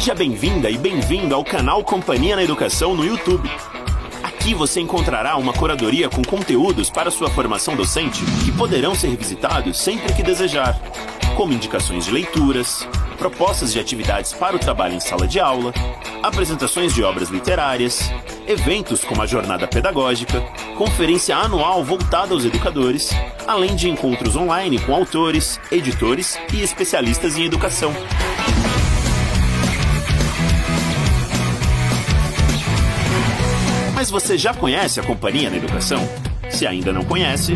Seja bem-vinda e bem-vindo ao canal Companhia na Educação no YouTube. Aqui você encontrará uma curadoria com conteúdos para sua formação docente que poderão ser visitados sempre que desejar, como indicações de leituras, propostas de atividades para o trabalho em sala de aula, apresentações de obras literárias, eventos como a jornada pedagógica, conferência anual voltada aos educadores, além de encontros online com autores, editores e especialistas em educação. Mas você já conhece a Companhia na Educação? Se ainda não conhece,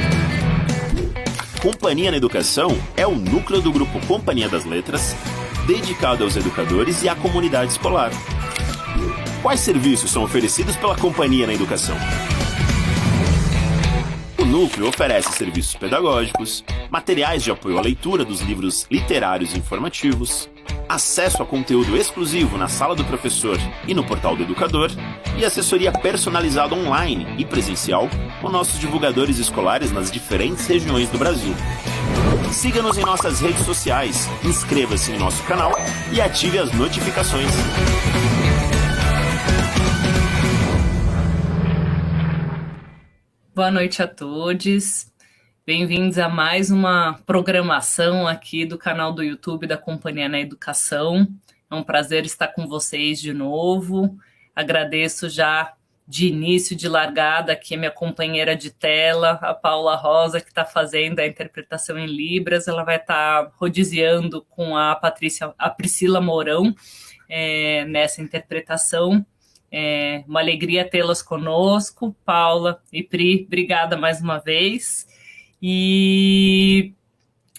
Companhia na Educação é o núcleo do grupo Companhia das Letras, dedicado aos educadores e à comunidade escolar. Quais serviços são oferecidos pela Companhia na Educação? O núcleo oferece serviços pedagógicos, materiais de apoio à leitura dos livros literários e informativos, acesso a conteúdo exclusivo na sala do professor e no portal do educador, e assessoria personalizada online e presencial com nossos divulgadores escolares nas diferentes regiões do Brasil. Siga-nos em nossas redes sociais, inscreva-se em nosso canal e ative as notificações. Boa noite a todos. Bem-vindos a mais uma programação aqui do canal do YouTube da Companhia na Educação. É um prazer estar com vocês de novo. Agradeço já de início, de largada, aqui a minha companheira de tela, a Paula Rosa, que está fazendo a interpretação em Libras. Ela vai estar rodiziando com a Priscila Mourão nessa interpretação. Uma alegria tê-las conosco. Paula e Pri, obrigada mais uma vez. E,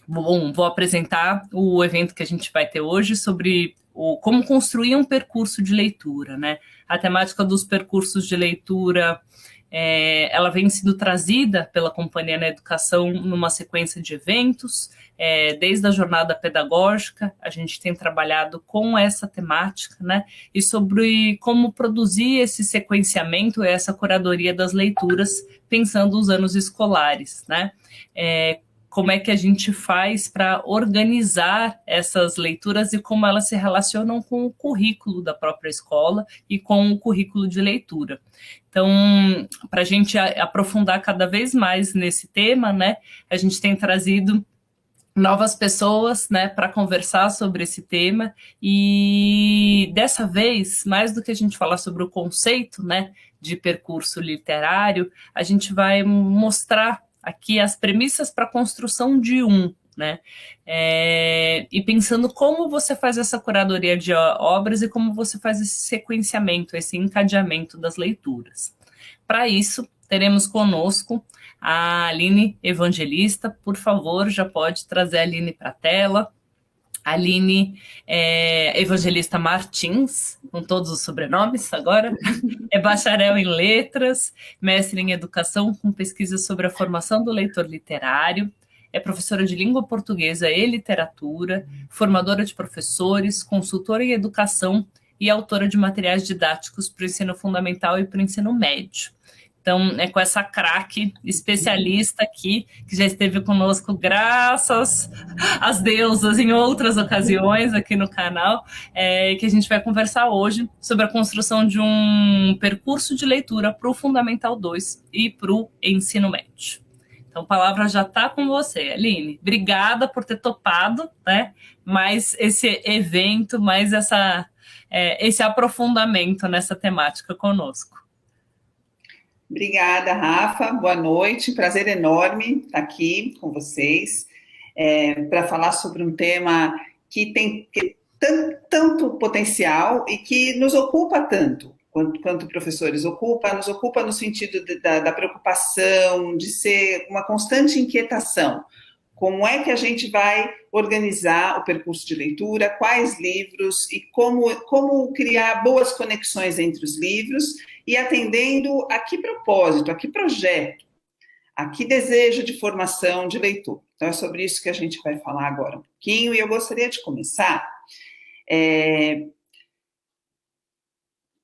bom, vou apresentar o evento que a gente vai ter hoje sobre como construir um percurso de leitura, né? A temática dos percursos de leitura, ela vem sendo trazida pela Companhia na Educação numa sequência de eventos. Desde a jornada pedagógica, a gente tem trabalhado com essa temática, né? E sobre como produzir esse sequenciamento, essa curadoria das leituras, pensando os anos escolares, né? Como é que a gente faz para organizar essas leituras e como elas se relacionam com o currículo da própria escola e com o currículo de leitura. Então, para a gente aprofundar cada vez mais nesse tema, né, a gente tem trazido novas pessoas, né, para conversar sobre esse tema, e dessa vez, mais do que a gente falar sobre o conceito, né, de percurso literário, a gente vai mostrar aqui as premissas para a construção de né? E pensando como você faz essa curadoria de obras e como você faz esse sequenciamento, esse encadeamento das leituras. Para isso, teremos conosco a Aline Evangelista. Por favor, já pode trazer a Aline para a tela. A Aline Evangelista Martins, com todos os sobrenomes agora, é bacharel em letras, mestre em educação com pesquisa sobre a formação do leitor literário, é professora de língua portuguesa e literatura, formadora de professores, consultora em educação e autora de materiais didáticos para o ensino fundamental e para o ensino médio. Então, é com essa craque especialista aqui, que já esteve conosco, graças às deusas, em outras ocasiões aqui no canal, que a gente vai conversar hoje sobre a construção de um percurso de leitura para o Fundamental 2 e para o ensino médio. Então, a palavra já está com você, Aline. Obrigada por ter topado, né, mais esse evento, mais esse aprofundamento nessa temática conosco. Obrigada, Rafa. Boa noite. Prazer enorme estar aqui com vocês para falar sobre um tema que tem tanto potencial e que nos ocupa tanto, quanto professores nos ocupa no sentido da preocupação, de ser uma constante inquietação. Como é que a gente vai organizar o percurso de leitura, quais livros e como criar boas conexões entre os livros e atendendo a que propósito, a que projeto, a que desejo de formação de leitor. Então, é sobre isso que a gente vai falar agora um pouquinho, e eu gostaria de começar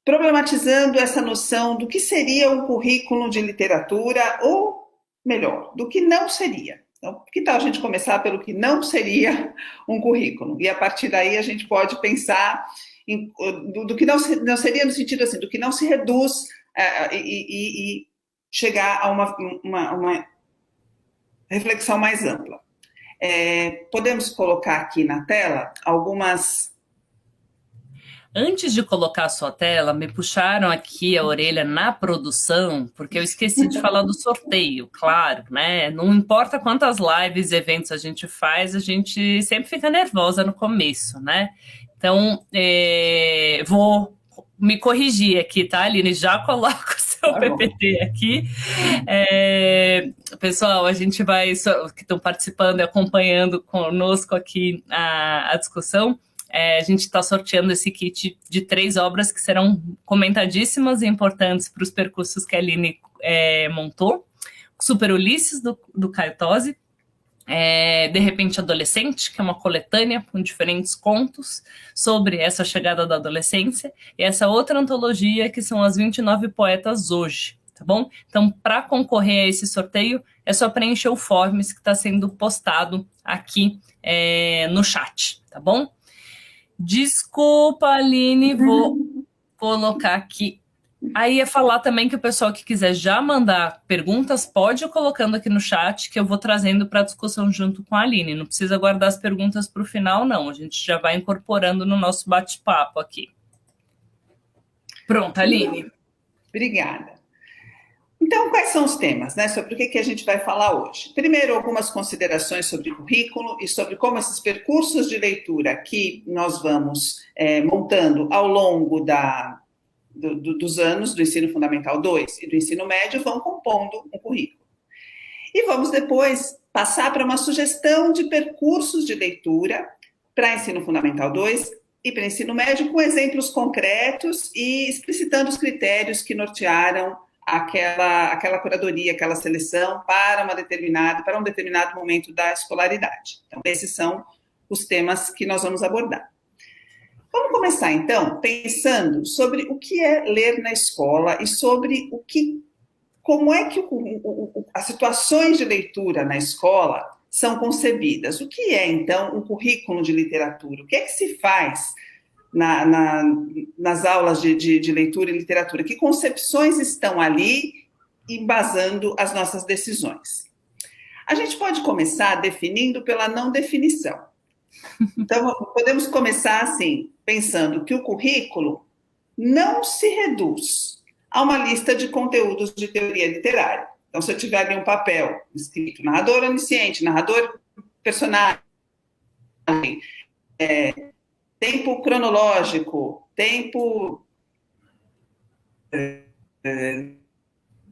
problematizando essa noção do que seria um currículo de literatura, ou, melhor, do que não seria. Então, que tal a gente começar pelo que não seria um currículo? E, a partir daí, a gente pode pensar do que não seria no sentido assim, do que não se reduz e chegar a uma reflexão mais ampla. Podemos colocar aqui na tela algumas... Antes de colocar a sua tela, me puxaram aqui a orelha na produção, porque eu esqueci de falar do sorteio, claro, né? Não importa quantas lives e eventos a gente faz, a gente sempre fica nervosa no começo, né? Então, vou me corrigir aqui, tá, Aline? Já coloco o seu PPT aqui. Pessoal, a gente vai, que estão participando e acompanhando conosco aqui a discussão, a gente está sorteando esse kit de 3 obras que serão comentadíssimas e importantes para os percursos que a Aline montou. Super Ulisses, do Caio Tosi. De Repente Adolescente, que é uma coletânea com diferentes contos sobre essa chegada da adolescência, e essa outra antologia que são as 29 poetas hoje, tá bom? Então, para concorrer a esse sorteio, é só preencher o forms que está sendo postado aqui no chat, tá bom? Desculpa, Aline, vou colocar aqui. Aí ia falar também que o pessoal que quiser já mandar perguntas, pode ir colocando aqui no chat, que eu vou trazendo para a discussão junto com a Aline. Não precisa guardar as perguntas para o final, não. A gente já vai incorporando no nosso bate-papo aqui. Pronto, Aline. Obrigada. Então, quais são os temas, né? Sobre o que a gente vai falar hoje? Primeiro, algumas considerações sobre currículo e sobre como esses percursos de leitura que nós vamos montando ao longo dos anos do ensino fundamental 2 e do ensino médio vão compondo um currículo. E vamos depois passar para uma sugestão de percursos de leitura para ensino fundamental 2 e para ensino médio, com exemplos concretos e explicitando os critérios que nortearam aquela curadoria, aquela seleção para um determinado momento da escolaridade. Então, esses são os temas que nós vamos abordar. Vamos começar, então, pensando sobre o que é ler na escola e sobre como é que as situações de leitura na escola são concebidas. O que é, então, um currículo de literatura? O que é que se faz nas aulas de leitura e literatura? Que concepções estão ali embasando as nossas decisões? A gente pode começar definindo pela não definição. Então, podemos começar assim, pensando que o currículo não se reduz a uma lista de conteúdos de teoria literária. Então, se eu tiver ali um papel escrito narrador onisciente, narrador personagem, tempo cronológico, tempo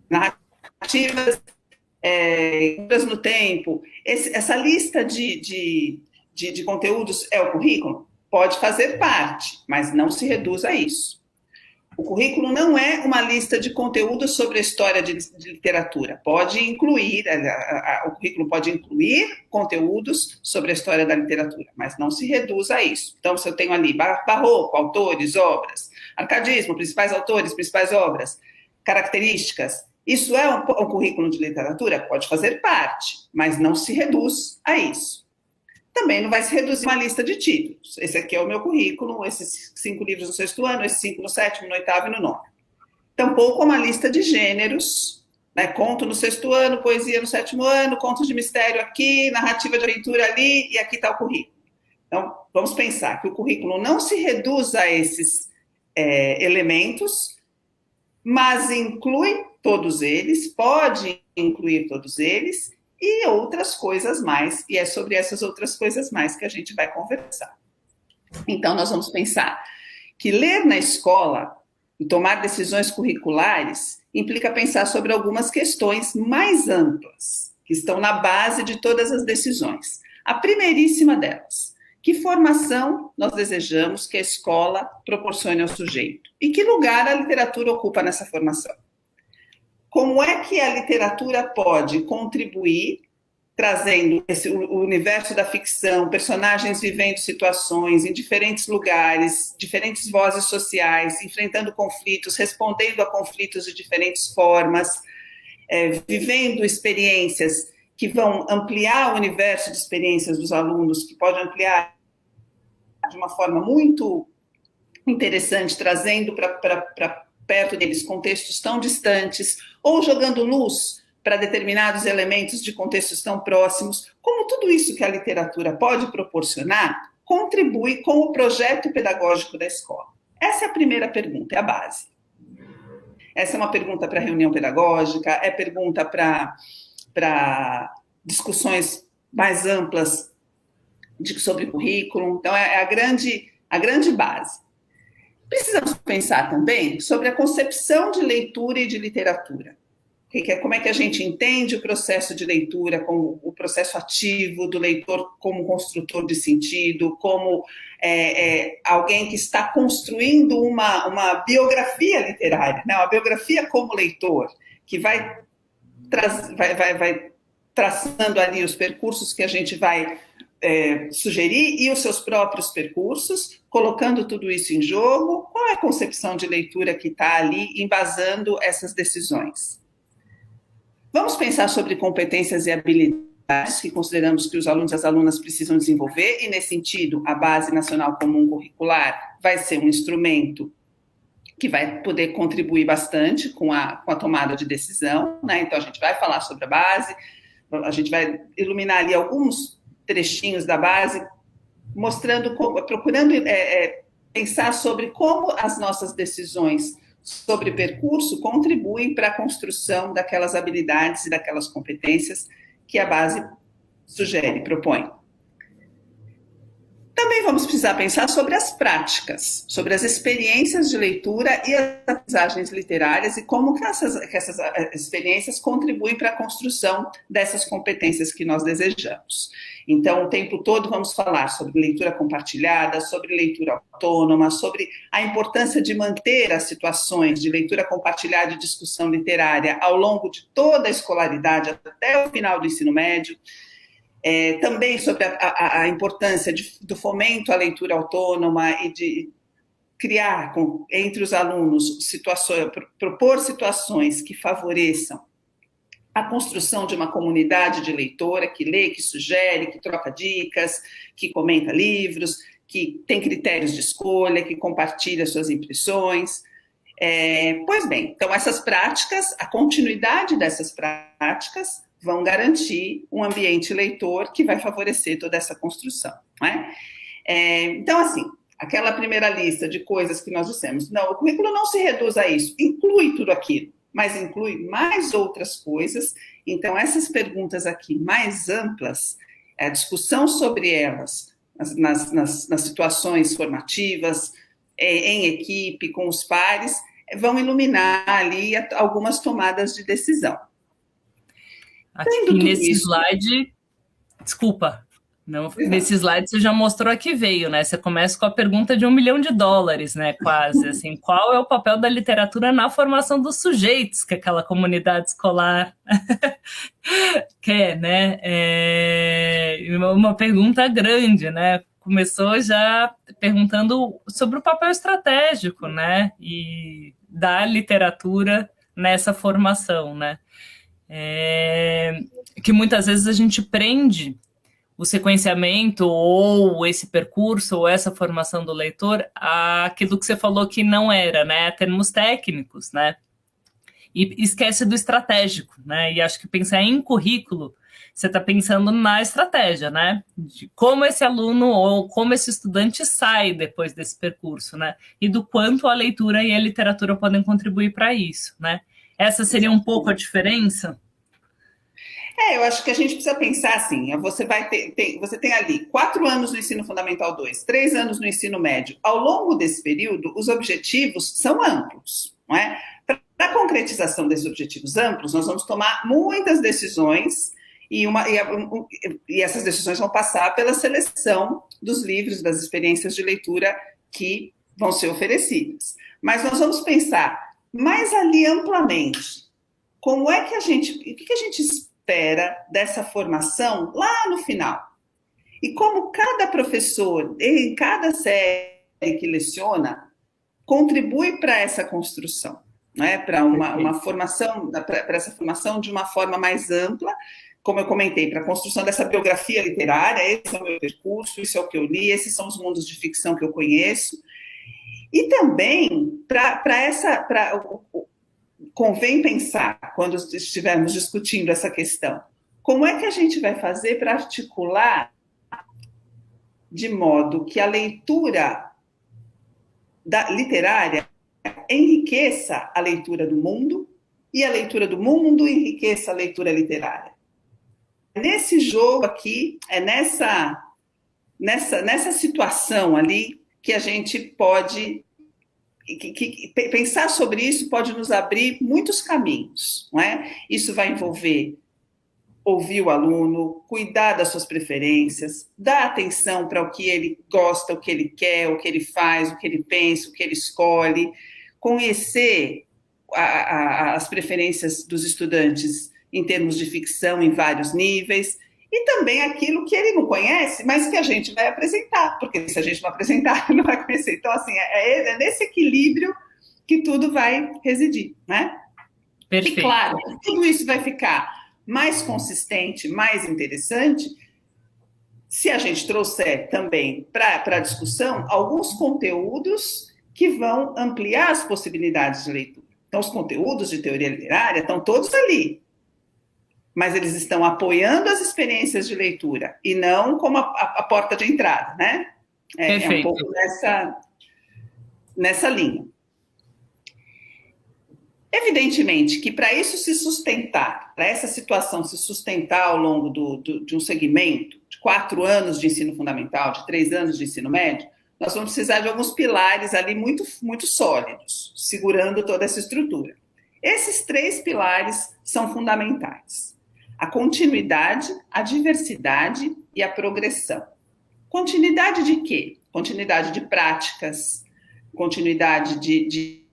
narrativas no tempo, essa lista de conteúdos é o currículo? Pode fazer parte, mas não se reduz a isso. O currículo não é uma lista de conteúdos sobre a história de literatura. Pode incluir, o currículo pode incluir conteúdos sobre a história da literatura, mas não se reduz a isso. Então, se eu tenho ali barroco, autores, obras, arcadismo, principais autores, principais obras, características, isso é um currículo de literatura? Pode fazer parte, mas não se reduz a isso. Também não vai se reduzir uma lista de títulos. Esse aqui é o meu currículo, esses 5 livros no 6º ano, esses 5 no 7º, no 8º e no 9º. Tampouco uma lista de gêneros, né? Conto no 6º ano, poesia no 7º ano, contos de mistério aqui, narrativa de aventura ali, e aqui está o currículo. Então, vamos pensar que o currículo não se reduz a esses elementos, mas inclui todos eles, pode incluir todos eles, e outras coisas mais, e é sobre essas outras coisas mais que a gente vai conversar. Então, nós vamos pensar que ler na escola e tomar decisões curriculares implica pensar sobre algumas questões mais amplas, que estão na base de todas as decisões. A primeiríssima delas, que formação nós desejamos que a escola proporcione ao sujeito? E que lugar a literatura ocupa nessa formação? Como é que a literatura pode contribuir, trazendo o universo da ficção, personagens vivendo situações em diferentes lugares, diferentes vozes sociais, enfrentando conflitos, respondendo a conflitos de diferentes formas, vivendo experiências que vão ampliar o universo de experiências dos alunos, que pode ampliar de uma forma muito interessante, trazendo para perto deles contextos tão distantes, ou jogando luz para determinados elementos de contextos tão próximos, como tudo isso que a literatura pode proporcionar, contribui com o projeto pedagógico da escola? Essa é a primeira pergunta, é a base. Essa é uma pergunta para reunião pedagógica, é pergunta para discussões mais amplas sobre currículo. Então, é a grande base. Precisamos pensar também sobre a concepção de leitura e de literatura. Como é que a gente entende o processo de leitura, como o processo ativo do leitor como construtor de sentido, como alguém que está construindo uma biografia literária, né? Uma biografia como leitor, que vai traçando ali os percursos que a gente vai sugerir e os seus próprios percursos, colocando tudo isso em jogo. Qual é a concepção de leitura que está ali embasando essas decisões? Vamos pensar sobre competências e habilidades que consideramos que os alunos e as alunas precisam desenvolver, e, nesse sentido, a Base Nacional Comum Curricular vai ser um instrumento que vai poder contribuir bastante com a tomada de decisão, né? Então, a gente vai falar sobre a base, a gente vai iluminar ali alguns trechinhos da base, mostrando, procurando pensar sobre como as nossas decisões sobre percurso contribuem para a construção daquelas habilidades e daquelas competências que a base sugere, propõe. Também vamos precisar pensar sobre as práticas, sobre as experiências de leitura e as aprendizagens literárias e como que essas experiências contribuem para a construção dessas competências que nós desejamos. Então, o tempo todo vamos falar sobre leitura compartilhada, sobre leitura autônoma, sobre a importância de manter as situações de leitura compartilhada e discussão literária ao longo de toda a escolaridade, até o final do ensino médio. Também sobre a importância do fomento à leitura autônoma e de criar entre os alunos propor situações que favoreçam a construção de uma comunidade de leitora que lê, que sugere, que troca dicas, que comenta livros, que tem critérios de escolha, que compartilha suas impressões. Pois bem, então essas práticas, a continuidade dessas práticas vão garantir um ambiente leitor que vai favorecer toda essa construção, né? Então, assim, aquela primeira lista de coisas que nós dissemos, não, o currículo não se reduz a isso, inclui tudo aquilo, mas inclui mais outras coisas. Então, essas perguntas aqui mais amplas, a discussão sobre elas nas situações formativas, em equipe, com os pares, vão iluminar ali algumas tomadas de decisão. Aqui nesse slide, desculpa, não, nesse slide você já mostrou a que veio, né? Você começa com a pergunta de $1 milhão, né? Quase, assim, qual é o papel da literatura na formação dos sujeitos que aquela comunidade escolar quer, né? Uma pergunta grande, né? Começou já perguntando sobre o papel estratégico, né? E da literatura nessa formação, né? Que muitas vezes a gente prende o sequenciamento ou esse percurso ou essa formação do leitor àquilo que você falou que não era, né, termos técnicos, né, e esquece do estratégico, né, e acho que pensar em currículo, você está pensando na estratégia, né, de como esse aluno ou como esse estudante sai depois desse percurso, né, e do quanto a leitura e a literatura podem contribuir para isso, né. Essa seria um pouco a diferença? Eu acho que a gente precisa pensar assim, você tem ali 4 anos no ensino fundamental 2, 3 anos no ensino médio. Ao longo desse período, os objetivos são amplos, não é? Para a concretização desses objetivos amplos, nós vamos tomar muitas decisões e essas decisões vão passar pela seleção dos livros, das experiências de leitura que vão ser oferecidas. Mas nós vamos pensar mais ali amplamente, como é que o que a gente espera dessa formação lá no final? E como cada professor, em cada série que leciona, contribui para essa construção, né? Para uma formação, para essa formação de uma forma mais ampla, como eu comentei, para a construção dessa biografia literária. Esse é o meu percurso, isso é o que eu li, esses são os mundos de ficção que eu conheço. E também, convém pensar, quando estivermos discutindo essa questão, como é que a gente vai fazer para articular de modo que a leitura literária enriqueça a leitura do mundo e a leitura do mundo enriqueça a leitura literária. Nesse jogo aqui, é nessa situação ali que a gente pode... pensar sobre isso pode nos abrir muitos caminhos, não é? Isso vai envolver ouvir o aluno, cuidar das suas preferências, dar atenção para o que ele gosta, o que ele quer, o que ele faz, o que ele pensa, o que ele escolhe, conhecer as preferências dos estudantes em termos de ficção em vários níveis, e também aquilo que ele não conhece, mas que a gente vai apresentar, porque se a gente não apresentar, ele não vai conhecer. Então, assim, é nesse equilíbrio que tudo vai residir, né? Perfeito. E claro, tudo isso vai ficar mais consistente, mais interessante, se a gente trouxer também para a discussão alguns conteúdos que vão ampliar as possibilidades de leitura. Então, os conteúdos de teoria literária estão todos ali, mas eles estão apoiando as experiências de leitura e não como a porta de entrada, né? É um pouco nessa linha. Evidentemente que para isso se sustentar, para essa situação se sustentar ao longo de um segmento de 4 anos de ensino fundamental, de 3 anos de ensino médio, nós vamos precisar de alguns pilares ali muito, muito sólidos, segurando toda essa estrutura. Esses 3 pilares são fundamentais: a continuidade, a diversidade e a progressão. Continuidade de quê? Continuidade de práticas, continuidade de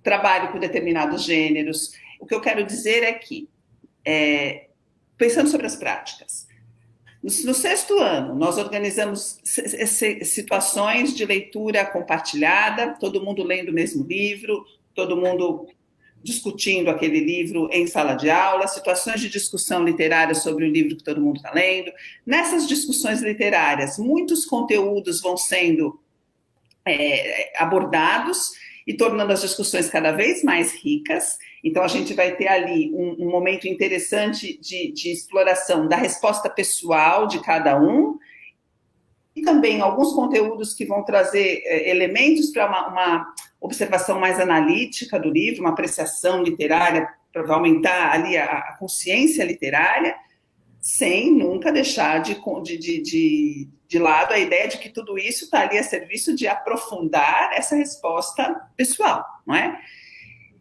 trabalho com determinados gêneros. O que eu quero dizer é que, pensando sobre as práticas, no 6º ano, nós organizamos situações de leitura compartilhada, todo mundo lendo o mesmo livro, todo mundo discutindo aquele livro em sala de aula, situações de discussão literária sobre o livro que todo mundo está lendo. Nessas discussões literárias, muitos conteúdos vão sendo abordados e tornando as discussões cada vez mais ricas. Então, a gente vai ter ali um momento interessante de exploração da resposta pessoal de cada um, e também alguns conteúdos que vão trazer elementos para uma observação mais analítica do livro, uma apreciação literária, para aumentar ali a consciência literária, sem nunca deixar de lado a ideia de que tudo isso está ali a serviço de aprofundar essa resposta pessoal, não é?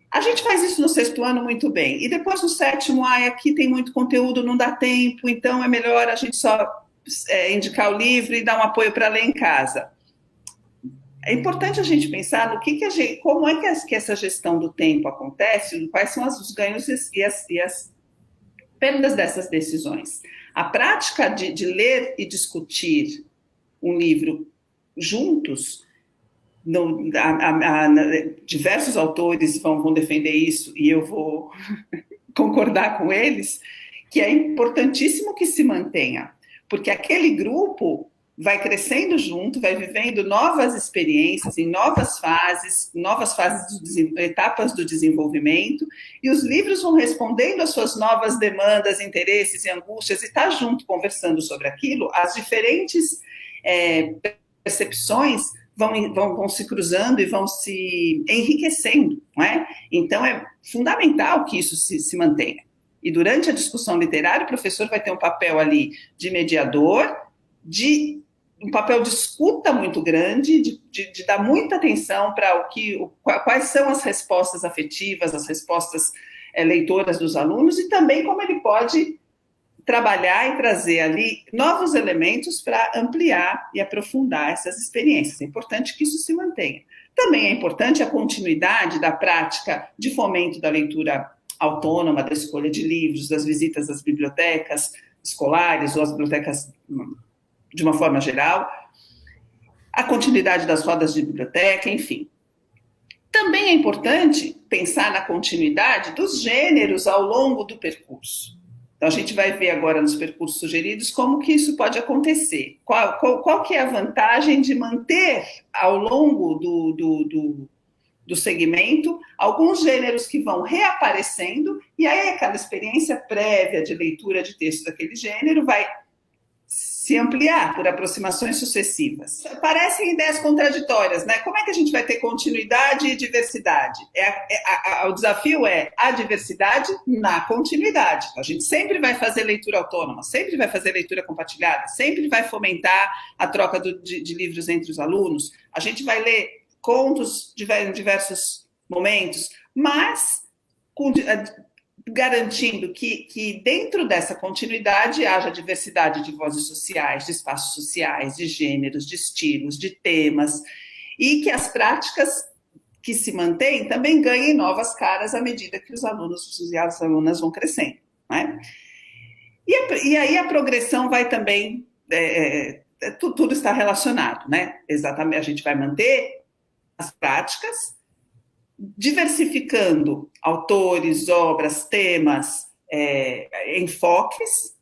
A gente faz isso no 6º ano muito bem, e depois no 7º, aqui tem muito conteúdo, não dá tempo, então é melhor a gente só indicar o livro e dar um apoio para ler em casa. É importante a gente pensar no como é que essa gestão do tempo acontece, quais são os ganhos e as perdas dessas decisões. A prática de ler e discutir um livro juntos, diversos autores vão defender isso, e eu vou concordar com eles, que é importantíssimo que se mantenha, porque aquele grupo vai crescendo junto, vai vivendo novas experiências, em novas fases, etapas do desenvolvimento, e os livros vão respondendo às suas novas demandas, interesses e angústias, e está junto, conversando sobre aquilo, as diferentes percepções vão se cruzando e vão se enriquecendo, não é? Então, é fundamental que isso se mantenha. E durante a discussão literária, o professor vai ter um papel ali de mediador, um papel de escuta muito grande, de dar muita atenção para quais são as respostas afetivas, as respostas leitoras dos alunos, e também como ele pode trabalhar e trazer ali novos elementos para ampliar e aprofundar essas experiências. É importante que isso se mantenha. Também é importante a continuidade da prática de fomento da leitura autônoma, da escolha de livros, das visitas às bibliotecas escolares ou às bibliotecas de uma forma geral, a continuidade das rodas de biblioteca, enfim. Também é importante pensar na continuidade dos gêneros ao longo do percurso. Então, a gente vai ver agora nos percursos sugeridos como que isso pode acontecer. Qual que é a vantagem de manter ao longo do segmento alguns gêneros que vão reaparecendo, e aí aquela experiência prévia de leitura de texto daquele gênero vai se ampliar por aproximações sucessivas. Parecem ideias contraditórias, né? Como é que a gente vai ter continuidade e diversidade? O desafio é a diversidade na continuidade. A gente sempre vai fazer leitura autônoma, sempre vai fazer leitura compartilhada, sempre vai fomentar a troca de livros entre os alunos, a gente vai ler contos em diversos momentos, mas garantindo que dentro dessa continuidade haja diversidade de vozes sociais, de espaços sociais, de gêneros, de estilos, de temas, e que as práticas que se mantêm também ganhem novas caras à medida que os alunos e as alunas vão crescendo, né? E aí a progressão vai também, tudo está relacionado, né? Exatamente, a gente vai manter as práticas, diversificando autores, obras, temas, enfoques,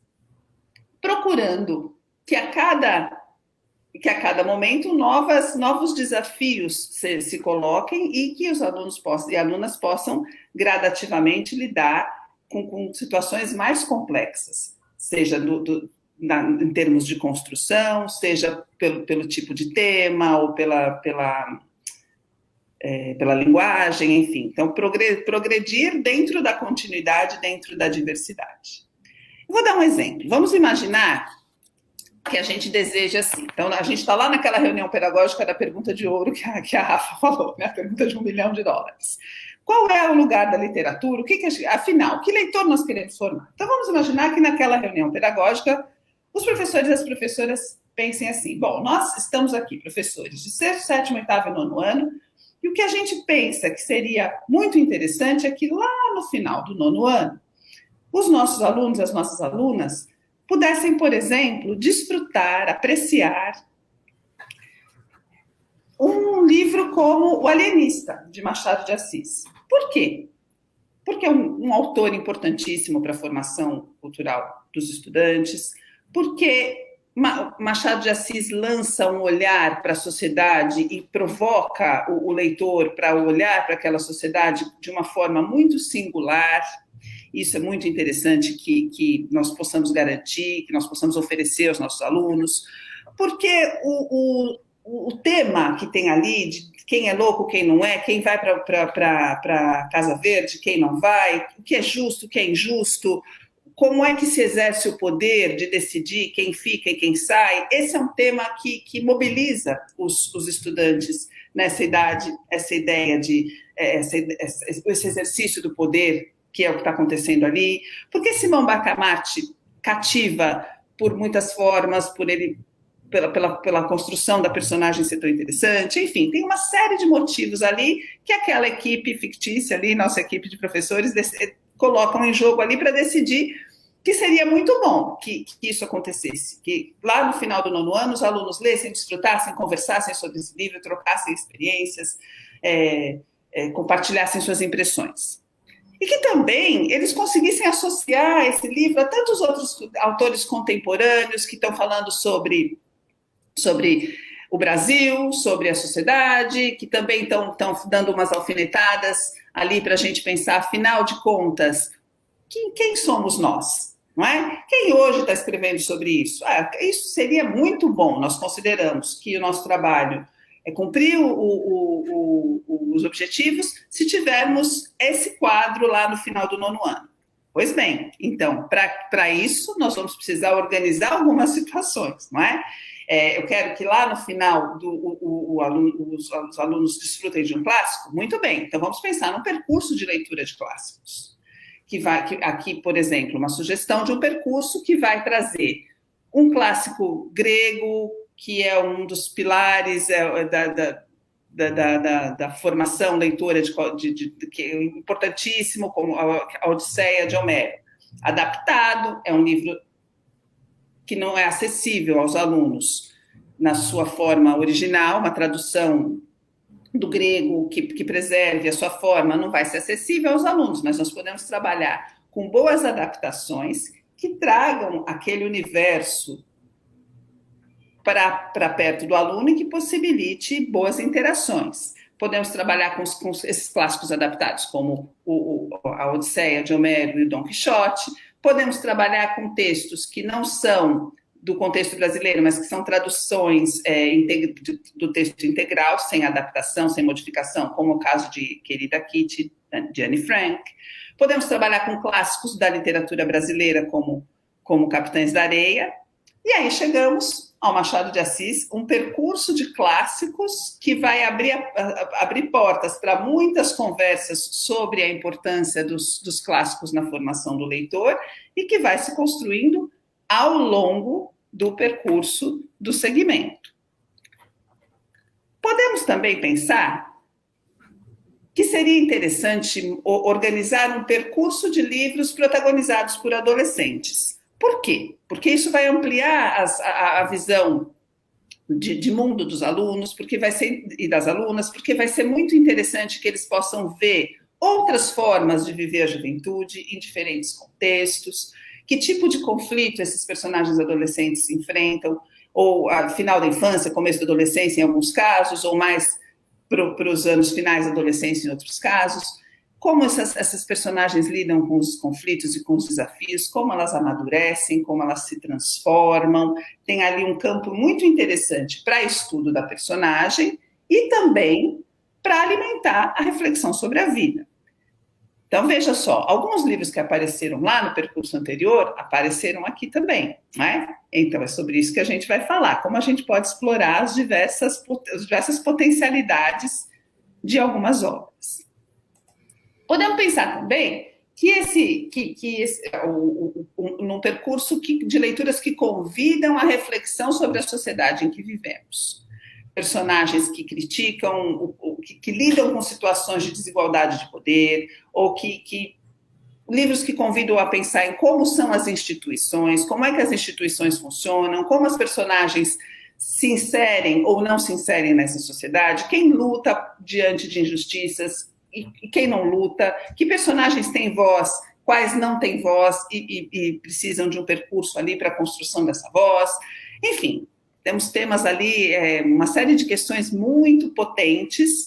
procurando que a cada momento novos desafios se coloquem e que os alunos e alunas possam gradativamente lidar com situações mais complexas, seja em termos de construção, seja pelo tipo de tema ou pela linguagem, enfim. Então, progredir dentro da continuidade, dentro da diversidade. Vou dar um exemplo. Vamos imaginar que a gente deseja assim. Então, a gente está lá naquela reunião pedagógica da pergunta de ouro que a Rafa falou, né? A pergunta de $1 milhão. Qual é o lugar da literatura? Afinal, que leitor nós queremos formar? Então, vamos imaginar que naquela reunião pedagógica, os professores e as professoras pensem assim, bom, nós estamos aqui, professores de 6º, 7º, 8º e 9º ano, e o que a gente pensa que seria muito interessante é que lá no final do 9º ano, os nossos alunos e as nossas alunas pudessem, por exemplo, desfrutar, apreciar um livro como O Alienista, de Machado de Assis. Por quê? Porque é um autor importantíssimo para a formação cultural dos estudantes, porque Machado de Assis lança um olhar para a sociedade e provoca o leitor para olhar para aquela sociedade de uma forma muito singular. Isso é muito interessante que nós possamos garantir, que nós possamos oferecer aos nossos alunos, porque o tema que tem ali, de quem é louco, quem não é, quem vai para a Casa Verde, quem não vai, o que é justo, o que é injusto, como é que se exerce o poder de decidir quem fica e quem sai, esse é um tema que mobiliza os estudantes nessa idade, essa ideia de esse exercício do poder, que é o que está acontecendo ali. Porque Simão Bacamarte cativa por muitas formas, pela construção da personagem ser tão interessante, enfim, tem uma série de motivos ali que aquela equipe fictícia ali, nossa equipe de professores, colocam em jogo ali para decidir que seria muito bom que isso acontecesse, que lá no final do 9º ano os alunos lessem, desfrutassem, conversassem sobre esse livro, trocassem experiências, compartilhassem suas impressões. E que também eles conseguissem associar esse livro a tantos outros autores contemporâneos que estão falando sobre o Brasil, sobre a sociedade, que também estão dando umas alfinetadas ali para a gente pensar, afinal de contas, quem somos nós? Não é? Quem hoje está escrevendo sobre isso? Isso seria muito bom. Nós consideramos que o nosso trabalho é cumprir os objetivos se tivermos esse quadro lá no final do 9º ano. Pois bem, então, para isso, nós vamos precisar organizar algumas situações, não é? Eu quero que lá no final os alunos desfrutem de um clássico. Muito bem, então vamos pensar num percurso de leitura de clássicos. Aqui, por exemplo, uma sugestão de um percurso que vai trazer um clássico grego, que é um dos pilares da formação leitora, que é importantíssimo, como a Odisseia de Homero. Adaptado, é um livro que não é acessível aos alunos na sua forma original, uma tradução do grego que preserve a sua forma não vai ser acessível aos alunos, mas nós podemos trabalhar com boas adaptações que tragam aquele universo para perto do aluno e que possibilite boas interações. Podemos trabalhar com esses clássicos adaptados, como a Odisseia de Homero e o Dom Quixote. Podemos trabalhar com textos que não são do contexto brasileiro, mas que são traduções do texto integral, sem adaptação, sem modificação, como o caso de Querida Kitty, de Anne Frank. Podemos trabalhar com clássicos da literatura brasileira, como Capitães da Areia. E aí chegamos ao Machado de Assis, um percurso de clássicos que vai abrir portas para muitas conversas sobre a importância dos clássicos na formação do leitor e que vai se construindo ao longo do percurso do segmento. Podemos também pensar que seria interessante organizar um percurso de livros protagonizados por adolescentes. Por quê? Porque isso vai ampliar a visão de mundo dos alunos e das alunas, porque vai ser muito interessante que eles possam ver outras formas de viver a juventude em diferentes contextos, que tipo de conflito esses personagens adolescentes enfrentam, ou a final da infância, começo da adolescência em alguns casos, ou mais para os anos finais da adolescência em outros casos. Como essas personagens lidam com os conflitos e com os desafios, como elas amadurecem, como elas se transformam. Tem ali um campo muito interessante para estudo da personagem e também para alimentar a reflexão sobre a vida. Então, veja só, alguns livros que apareceram lá no percurso anterior apareceram aqui também, né? Então, é sobre isso que a gente vai falar, como a gente pode explorar as diversas potencialidades de algumas obras. Podemos pensar também num percurso de leituras que convidam à reflexão sobre a sociedade em que vivemos. Personagens que criticam, que lidam com situações de desigualdade de poder, ou livros que convidam a pensar em como são as instituições, como é que as instituições funcionam, como as personagens se inserem ou não se inserem nessa sociedade, quem luta diante de injustiças e quem não luta, que personagens têm voz, quais não têm voz e precisam de um percurso ali para a construção dessa voz. Enfim, temos temas ali, uma série de questões muito potentes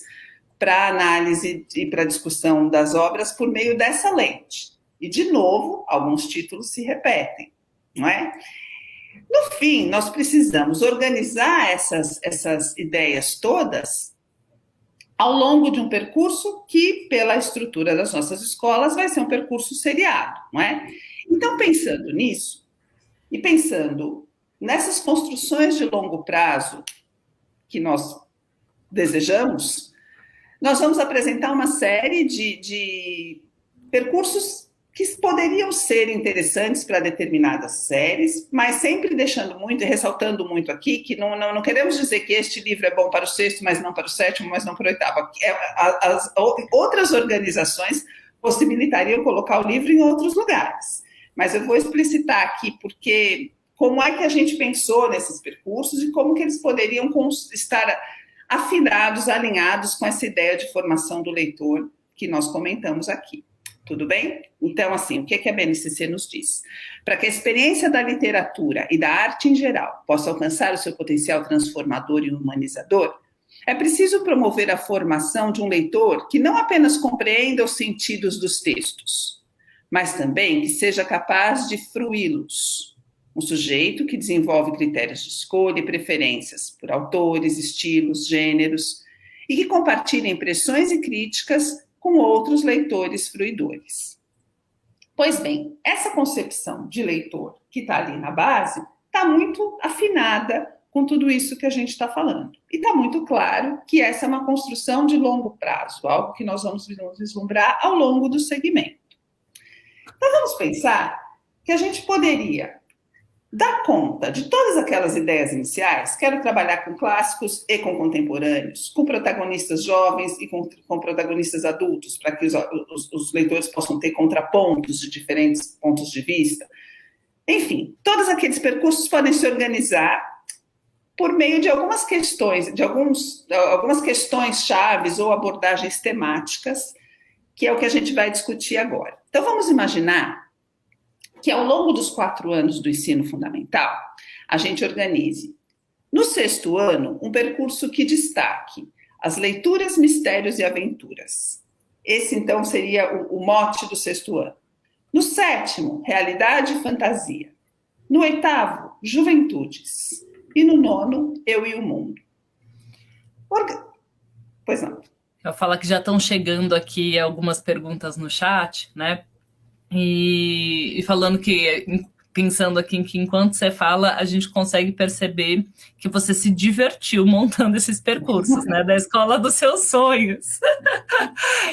para análise e para discussão das obras por meio dessa lente. E, de novo, alguns títulos se repetem, não é? No fim, nós precisamos organizar essas ideias todas ao longo de um percurso que, pela estrutura das nossas escolas, vai ser um percurso seriado, não é? Então, pensando nisso, e pensando nessas construções de longo prazo que nós desejamos, nós vamos apresentar uma série de percursos que poderiam ser interessantes para determinadas séries, mas sempre deixando muito e ressaltando muito aqui que não queremos dizer que este livro é bom para o sexto, mas não para o sétimo, mas não para o oitavo. As outras organizações possibilitariam colocar o livro em outros lugares. Mas eu vou explicitar aqui como é que a gente pensou nesses percursos e como que eles poderiam estar afinados, alinhados com essa ideia de formação do leitor que nós comentamos aqui. Tudo bem? Então, assim, o que a BNCC nos diz? Para que a experiência da literatura e da arte em geral possa alcançar o seu potencial transformador e humanizador, é preciso promover a formação de um leitor que não apenas compreenda os sentidos dos textos, mas também que seja capaz de fruí-los. Um sujeito que desenvolve critérios de escolha e preferências por autores, estilos, gêneros, e que compartilha impressões e críticas com outros leitores fruidores. Pois bem, essa concepção de leitor que está ali na base está muito afinada com tudo isso que a gente está falando. E está muito claro que essa é uma construção de longo prazo, algo que nós vamos vislumbrar ao longo do segmento. Então, vamos pensar que a gente poderia dar conta de todas aquelas ideias iniciais. Quero trabalhar com clássicos e com contemporâneos, com protagonistas jovens e com protagonistas adultos, para que os leitores possam ter contrapontos de diferentes pontos de vista. Enfim, todos aqueles percursos podem se organizar por meio de algumas questões, algumas questões chaves ou abordagens temáticas, que é o que a gente vai discutir agora. Então, vamos imaginar que ao longo dos 4 anos do ensino fundamental, a gente organize, no 6º ano, um percurso que destaque as leituras, mistérios e aventuras. Esse, então, seria o mote do 6º ano. No 7º, realidade e fantasia. No 8º, juventudes. E no 9º, eu e o mundo. Pois não. Eu falo que já estão chegando aqui algumas perguntas no chat, né? E falando que, pensando aqui que enquanto você fala, a gente consegue perceber que você se divertiu montando esses percursos, né? Da escola dos seus sonhos.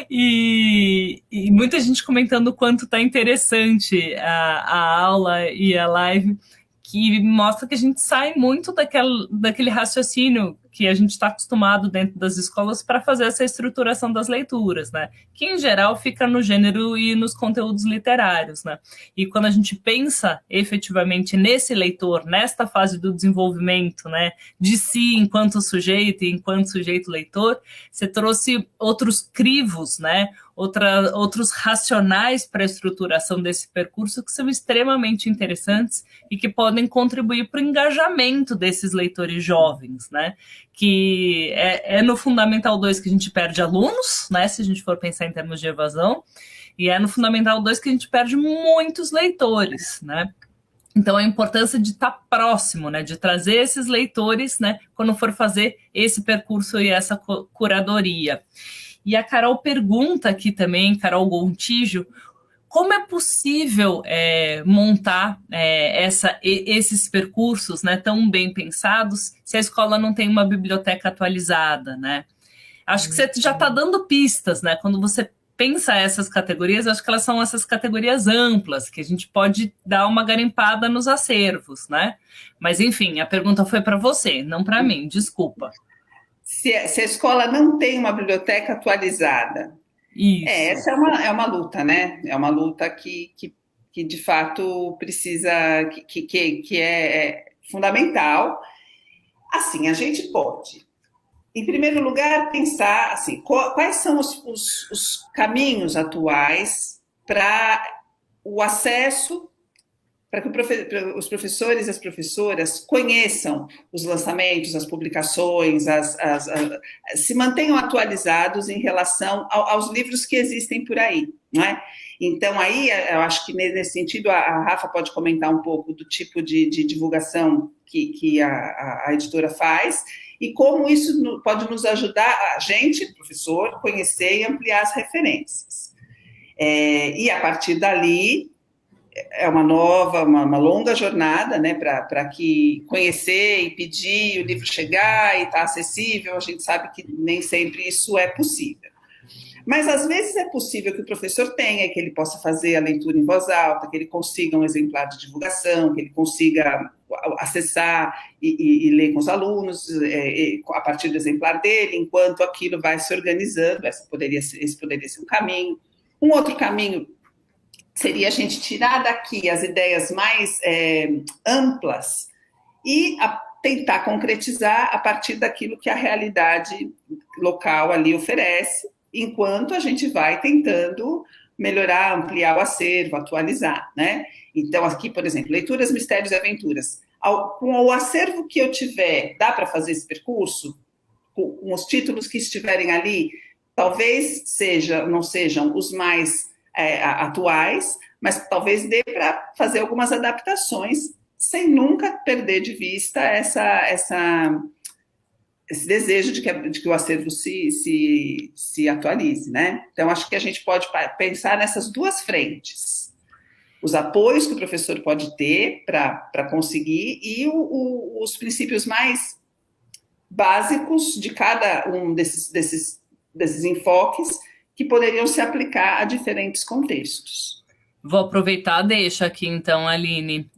E muita gente comentando o quanto está interessante a aula e a live, que mostra que a gente sai muito daquele raciocínio que a gente está acostumado dentro das escolas para fazer essa estruturação das leituras, né? Que, em geral, fica no gênero e nos conteúdos literários, né? E quando a gente pensa efetivamente nesse leitor, nesta fase do desenvolvimento, né, de si enquanto sujeito e enquanto sujeito leitor, você trouxe outros crivos, né? Outros racionais para a estruturação desse percurso que são extremamente interessantes e que podem contribuir para o engajamento desses leitores jovens, né? Que é no Fundamental 2 que a gente perde alunos, né? Se a gente for pensar em termos de evasão, e é no Fundamental 2 que a gente perde muitos leitores, né? Então, a importância de estar próximo, né, de trazer esses leitores, né, quando for fazer esse percurso e essa curadoria. E a Carol pergunta aqui também, Carol Gontijo, como é possível montar esses percursos, né, tão bem pensados se a escola não tem uma biblioteca atualizada, né? Acho que você já está dando pistas, né? Quando você pensa essas categorias, acho que elas são essas categorias amplas, que a gente pode dar uma garimpada nos acervos, né? Mas, enfim, a pergunta foi para você, não para mim, desculpa. Se a escola não tem uma biblioteca atualizada, isso. Essa é uma luta, né? É uma luta que de fato precisa, que é fundamental. Assim, a gente pode, em primeiro lugar, pensar assim, quais são os caminhos atuais para o acesso, para que os professores e as professoras conheçam os lançamentos, as publicações, se mantenham atualizados em relação aos livros que existem por aí, não é? Então, aí, eu acho que nesse sentido, a Rafa pode comentar um pouco do tipo de divulgação que a editora faz e como isso pode nos ajudar, a gente, professor, conhecer e ampliar as referências. E, a partir dali, é uma longa jornada, né, para que conhecer e pedir, o livro chegar e estar acessível, a gente sabe que nem sempre isso é possível. Mas, às vezes, é possível que o professor tenha, que ele possa fazer a leitura em voz alta, que ele consiga um exemplar de divulgação, que ele consiga acessar e ler com os alunos a partir do exemplar dele, enquanto aquilo vai se organizando. Esse poderia ser um caminho. Um outro caminho seria a gente tirar daqui as ideias mais amplas e tentar concretizar a partir daquilo que a realidade local ali oferece, enquanto a gente vai tentando melhorar, ampliar o acervo, atualizar, né? Então, aqui, por exemplo, leituras, mistérios e aventuras. Com o acervo que eu tiver, dá para fazer esse percurso? Com os títulos que estiverem ali, talvez não sejam os mais atuais, mas talvez dê para fazer algumas adaptações sem nunca perder de vista esse desejo de que o acervo se atualize, né? Então, acho que a gente pode pensar nessas duas frentes. Os apoios que o professor pode ter para conseguir e os princípios mais básicos de cada um desses enfoques que poderiam se aplicar a diferentes contextos. Vou aproveitar, deixa aqui então, Aline,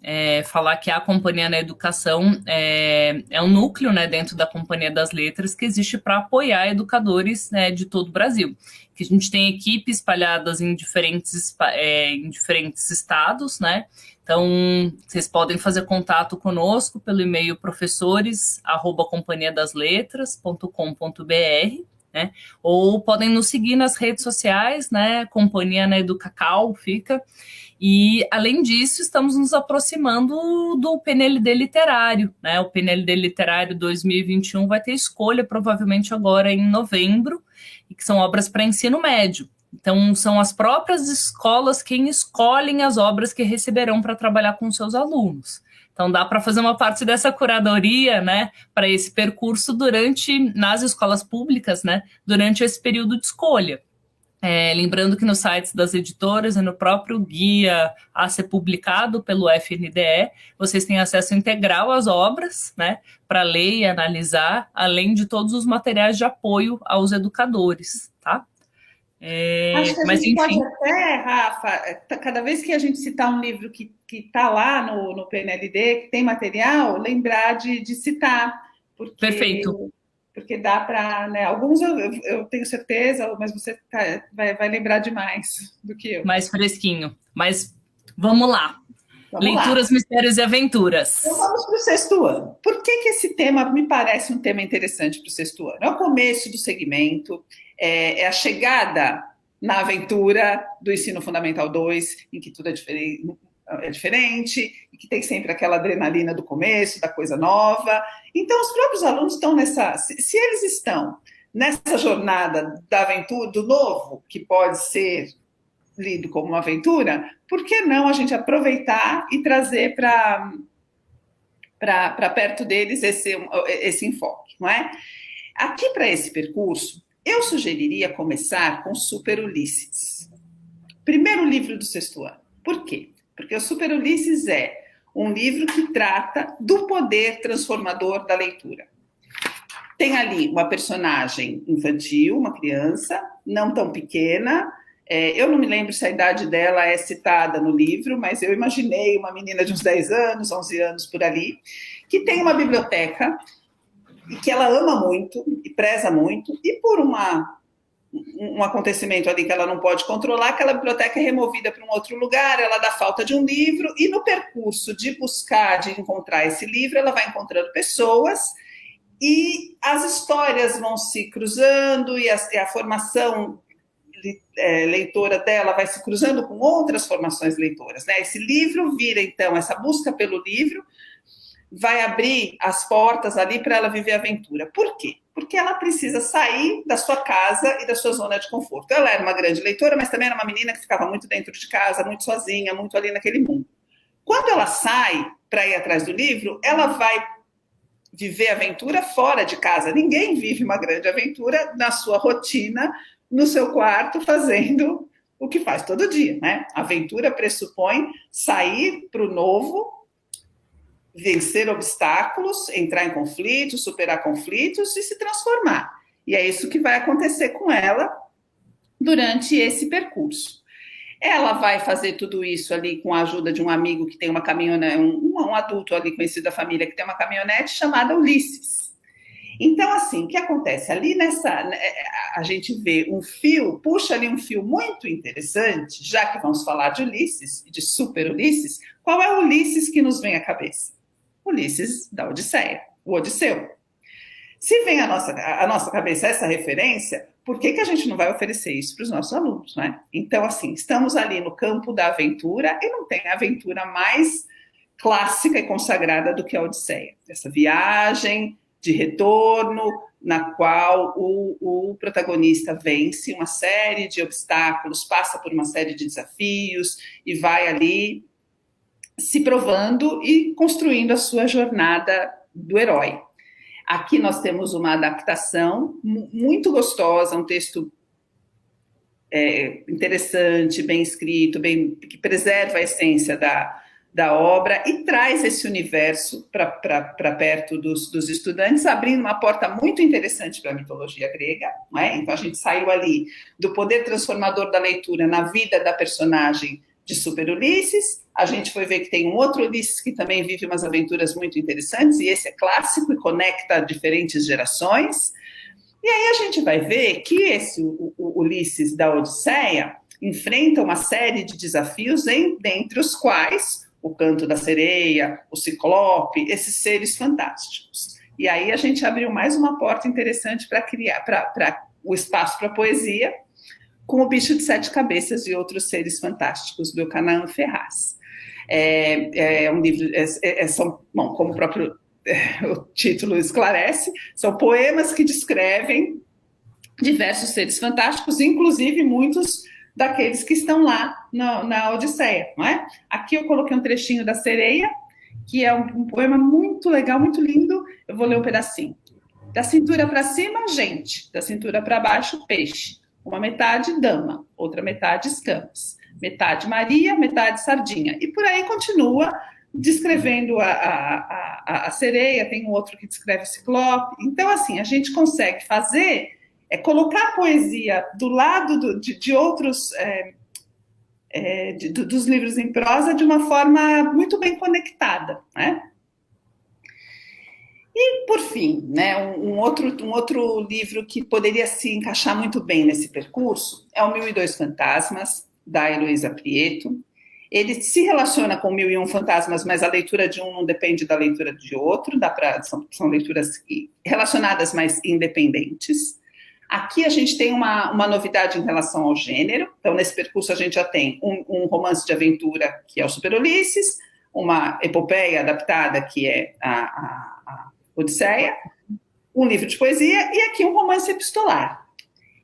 falar que a Companhia na Educação é um núcleo, né, dentro da Companhia das Letras que existe para apoiar educadores, né, de todo o Brasil. Que a gente tem equipes espalhadas em diferentes estados, né? Então, vocês podem fazer contato conosco pelo e-mail professores@companhiadasletras.com.br, né? Ou podem nos seguir nas redes sociais, né? Companhia na Educacau fica. E, além disso, estamos nos aproximando do PNLD literário, né? O PNLD literário 2021 vai ter escolha, provavelmente agora em novembro, e que são obras para ensino médio. Então, são as próprias escolas quem escolhem as obras que receberão para trabalhar com seus alunos. Então, dá para fazer uma parte dessa curadoria, né, para esse percurso nas escolas públicas, né, durante esse período de escolha. Lembrando que nos sites das editoras e no próprio guia a ser publicado pelo FNDE, vocês têm acesso integral às obras, né, para ler e analisar, além de todos os materiais de apoio aos educadores, tá? Acho que a Mas, gente enfim, pode até, Rafa, cada vez que a gente citar um livro que está lá no PNLD, que tem material, lembrar de citar, perfeito. porque dá para, né, alguns eu tenho certeza, mas você vai lembrar demais do que eu. Mais fresquinho. Mas vamos lá. Leituras, Mistérios e Aventuras. Então vamos para o sexto ano. Por que esse tema me parece um tema interessante para o sexto ano? É o começo do segmento, é a chegada na aventura do ensino fundamental 2, em que tudo é diferente, e que tem sempre aquela adrenalina do começo, da coisa nova. Então, os próprios alunos estão se eles estão nessa jornada da aventura, do novo, que pode ser lido como uma aventura, por que não a gente aproveitar e trazer para perto deles esse enfoque, não é? Aqui, para esse percurso, eu sugeriria começar com Super Ulisses. Primeiro livro do sexto ano. Por quê? Porque o Super Ulisses é um livro que trata do poder transformador da leitura. Tem ali uma personagem infantil, uma criança, não tão pequena. Eu não me lembro se a idade dela é citada no livro, mas eu imaginei uma menina de uns 10 anos, 11 anos por ali, que tem uma biblioteca e que ela ama muito e preza muito, e por um acontecimento ali que ela não pode controlar, aquela biblioteca é removida para um outro lugar, ela dá falta de um livro, e no percurso de buscar, de encontrar esse livro, ela vai encontrando pessoas, e as histórias vão se cruzando, e a formação leitora dela vai se cruzando com outras formações leitoras, né? Esse livro vira, então, essa busca pelo livro, vai abrir as portas ali para ela viver a aventura. Por quê? Porque ela precisa sair da sua casa e da sua zona de conforto. Ela era uma grande leitora, mas também era uma menina que ficava muito dentro de casa, muito sozinha, muito ali naquele mundo. Quando ela sai para ir atrás do livro, ela vai viver a aventura fora de casa. Ninguém vive uma grande aventura na sua rotina, no seu quarto, fazendo o que faz todo dia, né? A aventura pressupõe sair para o novo, vencer obstáculos, entrar em conflitos, superar conflitos e se transformar. E é isso que vai acontecer com ela durante esse percurso. Ela vai fazer tudo isso ali com a ajuda de um amigo que tem uma caminhonete, um adulto ali conhecido da família que tem uma caminhonete chamada Ulisses. Então, assim, o que acontece? Ali a gente vê puxa ali um fio muito interessante, já que vamos falar de Ulisses, de Super Ulisses. Qual é o Ulisses que nos vem à cabeça? Ulisses da Odisseia, o Odisseu. Se vem à nossa cabeça essa referência, por que a gente não vai oferecer isso para os nossos alunos, né? Então, assim, estamos ali no campo da aventura e não tem aventura mais clássica e consagrada do que a Odisseia. Essa viagem de retorno na qual o protagonista vence uma série de obstáculos, passa por uma série de desafios e vai ali se provando e construindo a sua jornada do herói. Aqui nós temos uma adaptação muito gostosa, um texto interessante, bem escrito, que preserva a essência da obra e traz esse universo para perto dos estudantes, abrindo uma porta muito interessante para a mitologia grega, não é? Então a gente saiu ali do poder transformador da leitura na vida da personagem de Super Ulisses, a gente foi ver que tem um outro Ulisses que também vive umas aventuras muito interessantes, e esse é clássico e conecta diferentes gerações, e aí a gente vai ver que o Ulisses da Odisseia enfrenta uma série de desafios, dentre os quais o canto da sereia, o ciclope, esses seres fantásticos. E aí a gente abriu mais uma porta interessante para o espaço para poesia, com O Bicho de Sete Cabeças e Outros Seres Fantásticos, do Canaã Ferraz. É um livro, bom, como o próprio o título esclarece, são poemas que descrevem diversos seres fantásticos, inclusive muitos daqueles que estão lá na Odisseia, não é? Aqui eu coloquei um trechinho da Sereia, que é um poema muito legal, muito lindo. Eu vou ler um pedacinho. Da cintura para cima, gente. Da cintura para baixo, peixe. Uma metade dama, outra metade escamas. Metade Maria, metade sardinha. E por aí continua descrevendo a sereia, tem um outro que descreve o ciclope. Então, assim, a gente consegue fazer, colocar a poesia do lado de outros... dos livros em prosa de uma forma muito bem conectada, né? E, por fim, né, um outro livro que poderia se encaixar muito bem nesse percurso é o 1002 Fantasmas, da Heloísa Prieto. Ele se relaciona com 1001 Fantasmas, mas a leitura de um não depende da leitura de outro, são leituras relacionadas, mas independentes. Aqui a gente tem uma novidade em relação ao gênero. Então, nesse percurso, a gente já tem um romance de aventura, que é o Super Ulisses, uma epopeia adaptada, que é a Odisseia, um livro de poesia, e aqui um romance epistolar.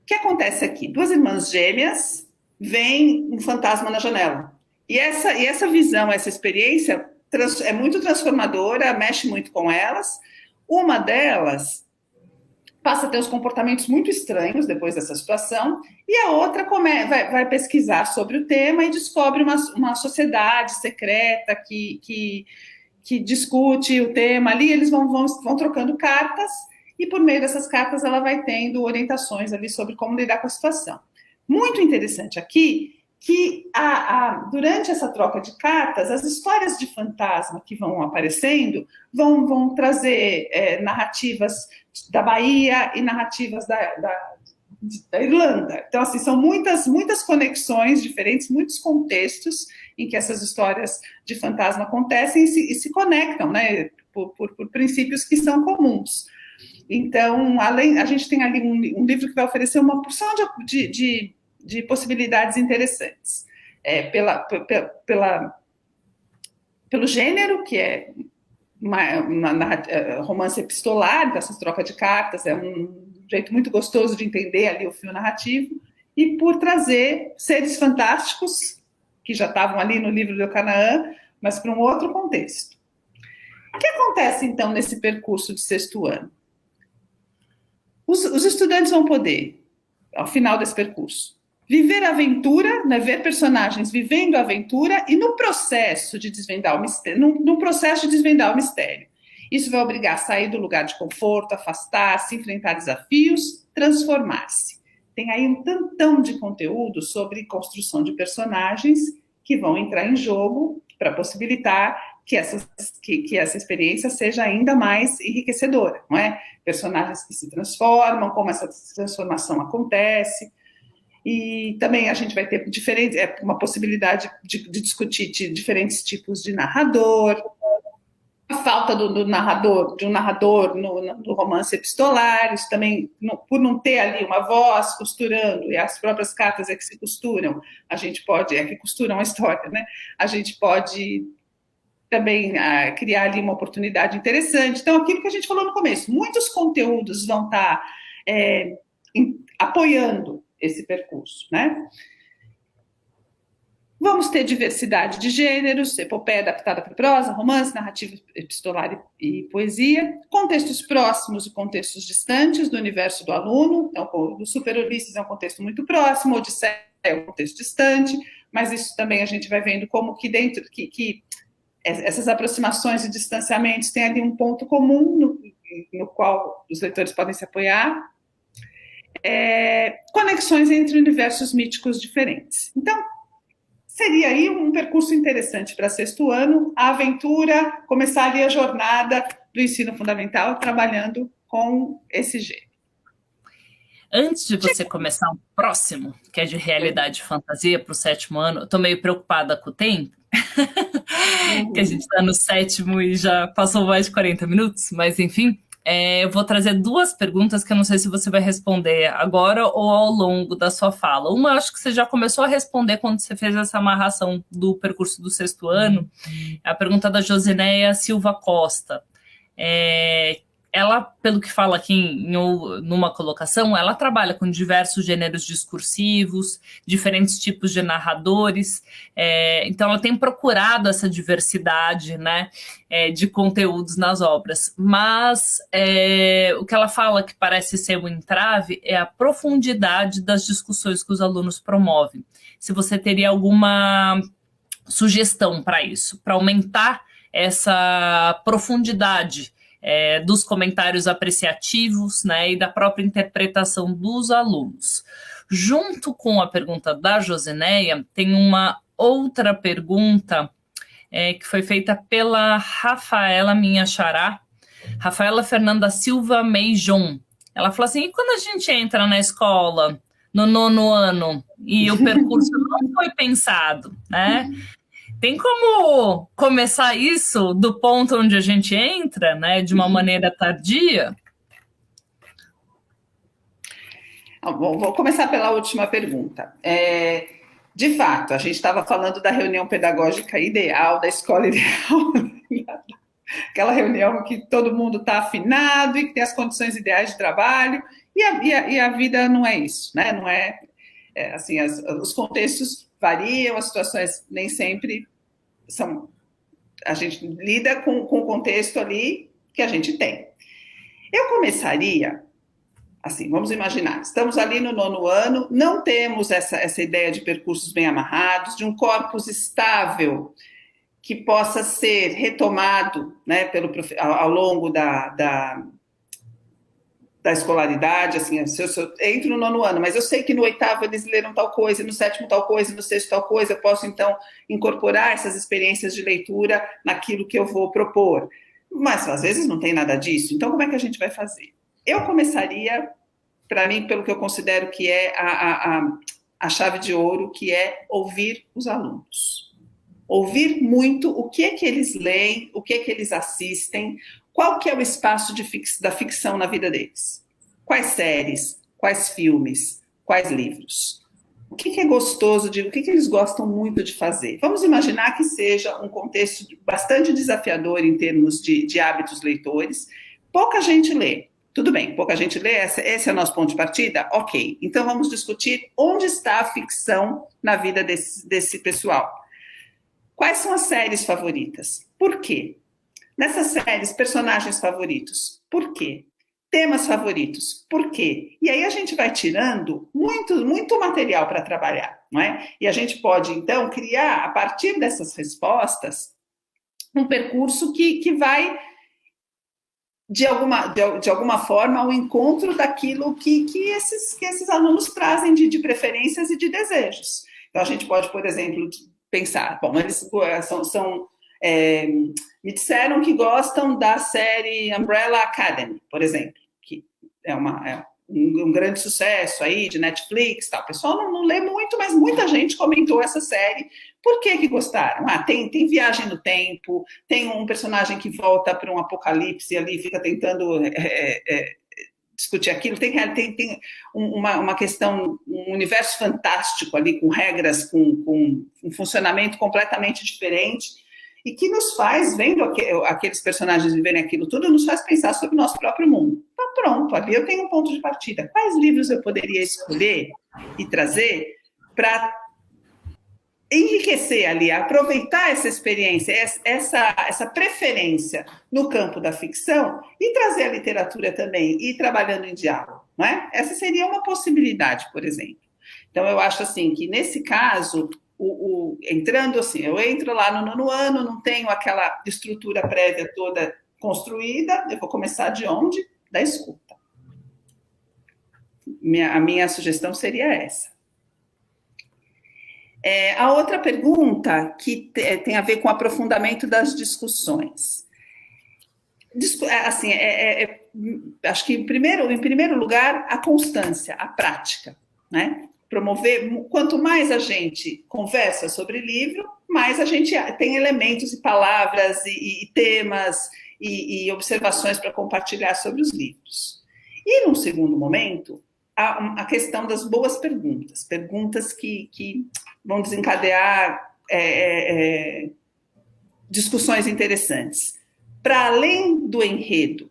O que acontece aqui? Duas irmãs gêmeas veem um fantasma na janela. E essa visão, essa experiência é muito transformadora, mexe muito com elas. Uma delas passa a ter uns comportamentos muito estranhos depois dessa situação, e a outra vai pesquisar sobre o tema e descobre uma sociedade secreta que discute o tema ali. Eles vão trocando cartas, e por meio dessas cartas ela vai tendo orientações ali sobre como lidar com a situação. Muito interessante aqui que durante essa troca de cartas, as histórias de fantasma que vão aparecendo vão trazer narrativas da Bahia e narrativas da Irlanda. Então, assim, são muitas conexões diferentes, muitos contextos em que essas histórias de fantasma acontecem e se conectam, né, por princípios que são comuns. Então, a gente tem ali um livro que vai oferecer uma porção de possibilidades interessantes. Pelo gênero, que é romance epistolar, dessas trocas de cartas, é um jeito muito gostoso de entender ali o fio narrativo, e por trazer seres fantásticos, que já estavam ali no livro do Canaã, mas para um outro contexto. O que acontece, então, nesse percurso de sexto ano? Os estudantes vão poder, ao final desse percurso, viver a aventura, né, ver personagens vivendo a aventura, e no processo de desvendar o mistério. Isso vai obrigar a sair do lugar de conforto, afastar-se, enfrentar desafios, transformar-se. Tem aí um tantão de conteúdo sobre construção de personagens que vão entrar em jogo para possibilitar que essa experiência seja ainda mais enriquecedora, não é? Personagens que se transformam, como essa transformação acontece. E também a gente vai ter uma possibilidade de discutir diferentes tipos de narrador, a falta de um narrador no romance epistolar, isso também, por não ter ali uma voz costurando, e as próprias cartas que se costuram, a gente pode, que costuram a história, né? A gente pode também criar ali uma oportunidade interessante. Então, aquilo que a gente falou no começo, muitos conteúdos vão estar apoiando esse percurso, né? Vamos ter diversidade de gêneros, epopeia adaptada para prosa, romance, narrativa epistolar e poesia, contextos próximos e contextos distantes do universo do aluno. Então, o Super Ulisses é um contexto muito próximo, Odisseia é um contexto distante, mas isso também a gente vai vendo como que dentro que essas aproximações e distanciamentos têm ali um ponto comum no qual os leitores podem se apoiar. Conexões entre universos míticos diferentes. Então, seria aí um percurso interessante para sexto ano, a aventura, começar ali a jornada do ensino fundamental trabalhando com esse gênero. Antes de você começar o próximo, que é de realidade e fantasia para o sétimo ano, eu estou meio preocupada com o tempo, que a gente está no sétimo e já passou mais de 40 minutos, mas enfim, Eu vou trazer duas perguntas que eu não sei se você vai responder agora ou ao longo da sua fala. Uma, eu acho que você já começou a responder quando você fez essa amarração do percurso do sexto ano. É a pergunta da Josineia Silva Costa. Ela, pelo que fala aqui numa colocação, ela trabalha com diversos gêneros discursivos, diferentes tipos de narradores, então ela tem procurado essa diversidade, né, de conteúdos nas obras, mas o que ela fala que parece ser um entrave é a profundidade das discussões que os alunos promovem. Se você teria alguma sugestão para isso, para aumentar essa profundidade dos comentários apreciativos, né, e da própria interpretação dos alunos. Junto com a pergunta da Josineia, tem uma outra pergunta que foi feita pela Rafaela, minha xará, Rafaela Fernanda Silva Meijon. Ela falou assim, e quando a gente entra na escola, no 9º ano, e o percurso não foi pensado, né? Tem como começar isso do ponto onde a gente entra, né, de uma maneira tardia? Bom, vou começar pela última pergunta. De fato, a gente estava falando da reunião pedagógica ideal, da escola ideal, aquela reunião que todo mundo está afinado e que tem as condições ideais de trabalho, e a vida não é isso, né? Não assim, os contextos variam, as situações nem sempre são. A gente lida com o contexto ali que a gente tem. Eu começaria, assim, vamos imaginar, estamos ali no 9º ano, não temos essa ideia de percursos bem amarrados, de um corpus estável que possa ser retomado, né, ao longo da escolaridade, assim, se eu entro no 9º ano, mas eu sei que no 8º eles leram tal coisa, no 7º tal coisa, no 6º tal coisa, eu posso, então, incorporar essas experiências de leitura naquilo que eu vou propor. Mas, às vezes, não tem nada disso. Então, como é que a gente vai fazer? Eu começaria, para mim, pelo que eu considero que é a chave de ouro, que é ouvir os alunos. Ouvir muito o que é que eles leem, o que é que eles assistem, qual que é o espaço da ficção na vida deles? Quais séries, quais filmes, quais livros? O que é gostoso, o que eles gostam muito de fazer? Vamos imaginar que seja um contexto bastante desafiador em termos de hábitos leitores. Pouca gente lê. Tudo bem, pouca gente lê, esse é o nosso ponto de partida? Ok. Então vamos discutir onde está a ficção na vida desse pessoal. Quais são as séries favoritas? Por quê? Nessas séries, personagens favoritos. Por quê? Temas favoritos. Por quê? E aí a gente vai tirando muito material para trabalhar, não é? E a gente pode, então, criar, a partir dessas respostas, um percurso que vai, de alguma forma, ao encontro daquilo que esses alunos trazem de preferências e de desejos. Então, a gente pode, por exemplo, pensar, bom, eles me disseram que gostam da série Umbrella Academy, por exemplo, que é um grande sucesso aí de Netflix, tal. O pessoal não lê muito, mas muita gente comentou essa série. Por que gostaram? Tem viagem no tempo, tem um personagem que volta para um apocalipse ali, fica tentando discutir aquilo, tem uma questão, um universo fantástico ali, com regras, com um funcionamento completamente diferente, e que nos faz, vendo aqueles personagens viverem aquilo tudo, nos faz pensar sobre o nosso próprio mundo. Então, pronto, ali eu tenho um ponto de partida. Quais livros eu poderia escolher e trazer para enriquecer ali, aproveitar essa experiência, essa preferência no campo da ficção e trazer a literatura também, e ir trabalhando em diálogo, não é? Essa seria uma possibilidade, por exemplo. Então, eu acho assim que, nesse caso, entrando assim, eu entro lá no 9º ano, não tenho aquela estrutura prévia toda construída, eu vou começar de onde? Da escuta. A minha sugestão seria essa. A outra pergunta, que tem a ver com o aprofundamento das discussões. Assim, acho que, em primeiro lugar, a constância, a prática, né? Promover, quanto mais a gente conversa sobre livro, mais a gente tem elementos e palavras e temas e observações para compartilhar sobre os livros. E, num segundo momento, a questão das boas perguntas, perguntas que vão desencadear discussões interessantes, para além do enredo.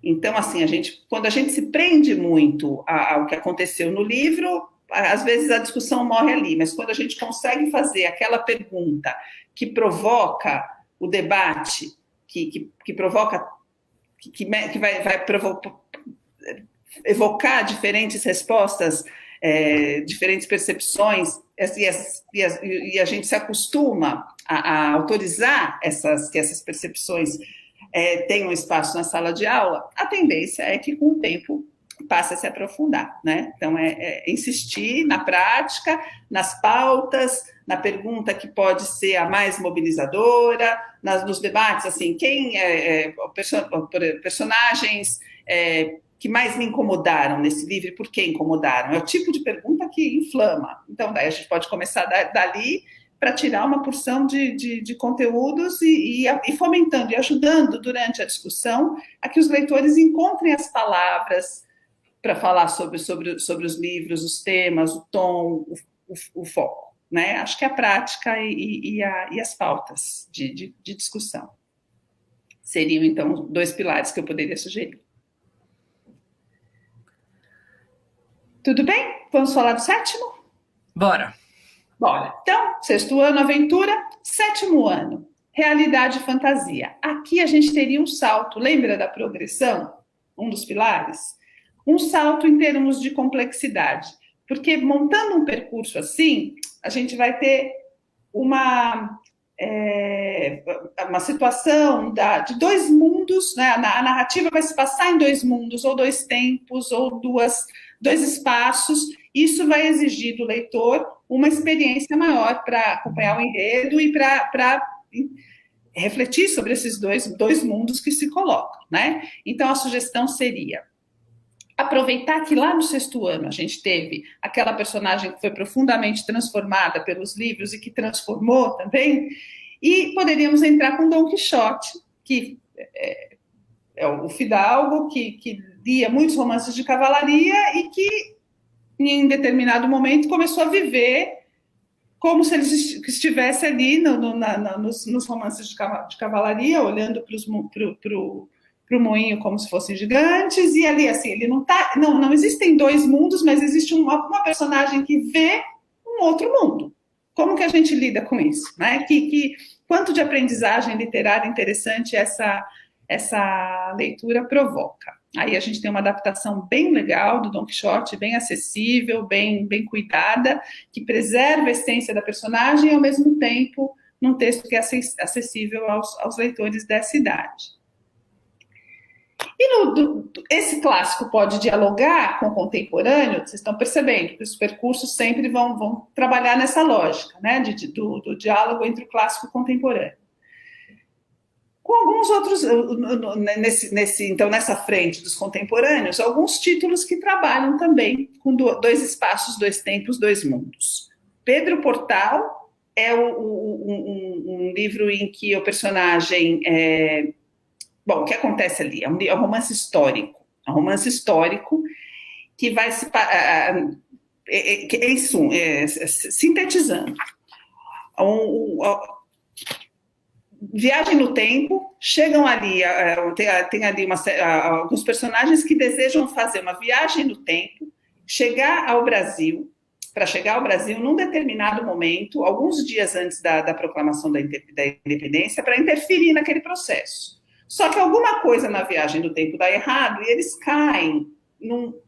Então, assim, quando a gente se prende muito ao que aconteceu no livro, às vezes a discussão morre ali, mas quando a gente consegue fazer aquela pergunta que provoca o debate, que provoca, que vai provocar, evocar diferentes respostas, diferentes percepções, e a gente se acostuma a autorizar que essas percepções tenham espaço na sala de aula, a tendência é que, com o tempo, passe a se aprofundar, né? Então, insistir na prática, nas pautas, na pergunta que pode ser a mais mobilizadora, nos debates, assim, personagens que mais me incomodaram nesse livro e por que incomodaram? É o tipo de pergunta que inflama. Então, daí a gente pode começar dali para tirar uma porção de conteúdos e fomentando e ajudando durante a discussão a que os leitores encontrem as palavras para falar sobre os livros, os temas, o tom, o foco, né? Acho que a prática e as pautas de discussão seriam, então, 2 pilares que eu poderia sugerir. Tudo bem? Vamos falar do 7º? Bora! Bora. Então, 6º ano, aventura. 7º ano, realidade e fantasia. Aqui a gente teria um salto, lembra da progressão? Um dos pilares? Um salto em termos de complexidade. Porque montando um percurso assim, a gente vai ter uma situação de 2 mundos, né? A narrativa vai se passar em 2 mundos, ou 2 tempos, ou 2 espaços. Isso vai exigir do leitor uma experiência maior para acompanhar o enredo e para refletir sobre esses dois mundos que se colocam, né? Então, a sugestão seria aproveitar que lá no 6º ano a gente teve aquela personagem que foi profundamente transformada pelos livros e que transformou também, e poderíamos entrar com Dom Quixote, que é o fidalgo que lia muitos romances de cavalaria e que, em determinado momento, começou a viver como se ele estivesse ali nos romances de cavalaria, olhando para o moinho como se fossem gigantes, e ali, assim, ele não existem 2 mundos, mas existe uma personagem que vê um outro mundo. Como que a gente lida com isso, né? Quanto de aprendizagem literária interessante essa leitura provoca. Aí a gente tem uma adaptação bem legal do Dom Quixote, bem acessível, bem cuidada, que preserva a essência da personagem e, ao mesmo tempo, num texto que é acessível aos leitores dessa idade. E esse clássico pode dialogar com o contemporâneo, vocês estão percebendo que os percursos sempre vão trabalhar nessa lógica, né, do diálogo entre o clássico e o contemporâneo. Com alguns outros, então, nessa frente dos contemporâneos, alguns títulos que trabalham também com 2 espaços, 2 tempos, 2 mundos. Pedro Portal é um livro em que o personagem... Bom, o que acontece ali? É um romance histórico. É um romance histórico que vai se... sintetizando. Viagem no tempo, chegam ali, tem ali alguns personagens que desejam fazer uma viagem no tempo, chegar ao Brasil, para chegar ao Brasil num determinado momento, alguns dias antes da proclamação da independência, para interferir naquele processo. Só que alguma coisa na viagem do tempo dá errado e eles caem no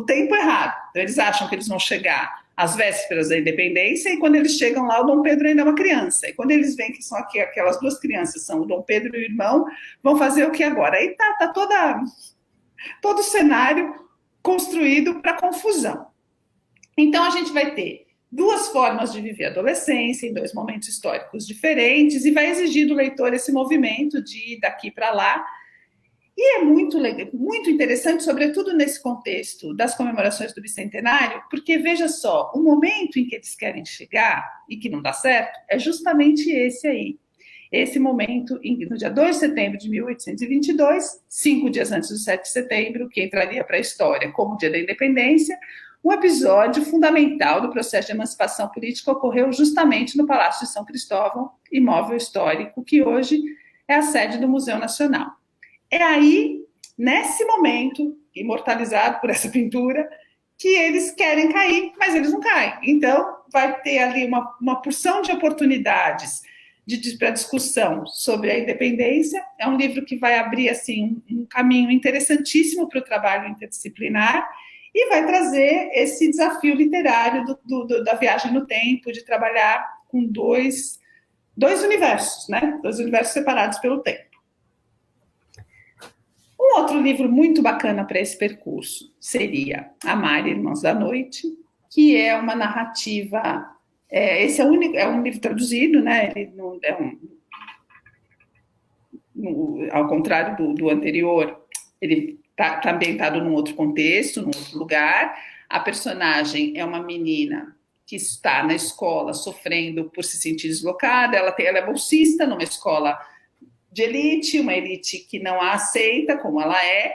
tempo errado. Então, eles acham que eles vão chegar às vésperas da independência e quando eles chegam lá, o Dom Pedro ainda é uma criança. E quando eles veem que são aquelas 2 crianças, são o Dom Pedro e o irmão, vão fazer o que agora? Aí tá todo o cenário construído para confusão. Então, a gente vai ter 2 formas de viver a adolescência, em 2 momentos históricos diferentes, e vai exigir do leitor esse movimento de ir daqui para lá. E é muito legal, muito interessante, sobretudo nesse contexto das comemorações do Bicentenário, porque, veja só, o momento em que eles querem chegar, e que não dá certo, é justamente esse aí. esse momento, no dia 2 de setembro de 1822, 5 dias antes do 7 de setembro, que entraria para a história como o Dia da Independência, um episódio fundamental do processo de emancipação política ocorreu justamente no Palácio de São Cristóvão, imóvel histórico que hoje é a sede do Museu Nacional. É aí, nesse momento, imortalizado por essa pintura, que eles querem cair, mas eles não caem. Então, vai ter ali uma porção de oportunidades para discussão sobre a independência. É um livro que vai abrir assim, um caminho interessantíssimo para o trabalho interdisciplinar e vai trazer esse desafio literário da viagem no tempo, de trabalhar com dois universos, né? Dois universos separados pelo tempo. Um outro livro muito bacana para esse percurso seria Amar, Irmãos da Noite, que é uma narrativa. Esse é um livro traduzido, né? Ele não é ao contrário do anterior, ele está ambientado num outro contexto, num outro lugar. A personagem é uma menina que está na escola sofrendo por se sentir deslocada. Ela é bolsista numa escola de elite, uma elite que não a aceita como ela é,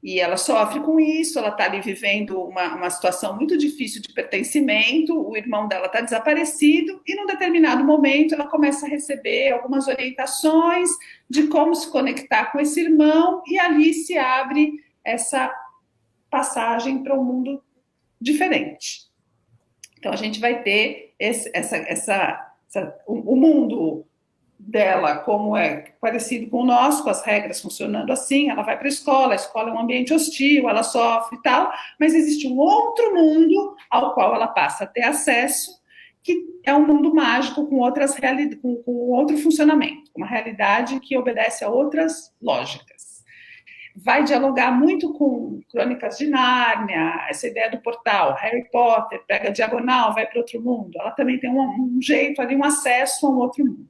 e ela sofre com isso. Ela está ali vivendo uma situação muito difícil de pertencimento. O irmão dela está desaparecido e, num determinado momento, ela começa a receber algumas orientações de como se conectar com esse irmão, e ali se abre essa passagem para um mundo diferente. Então, a gente vai ter o mundo dela, como é parecido com o nosso, com as regras funcionando assim. Ela vai para a escola é um ambiente hostil, ela sofre e tal, mas existe um outro mundo ao qual ela passa a ter acesso, que é um mundo mágico com outro funcionamento, uma realidade que obedece a outras lógicas. Vai dialogar muito com Crônicas de Nárnia, essa ideia do portal, Harry Potter, pega a diagonal, vai para outro mundo. Ela também tem um jeito ali, um acesso a um outro mundo.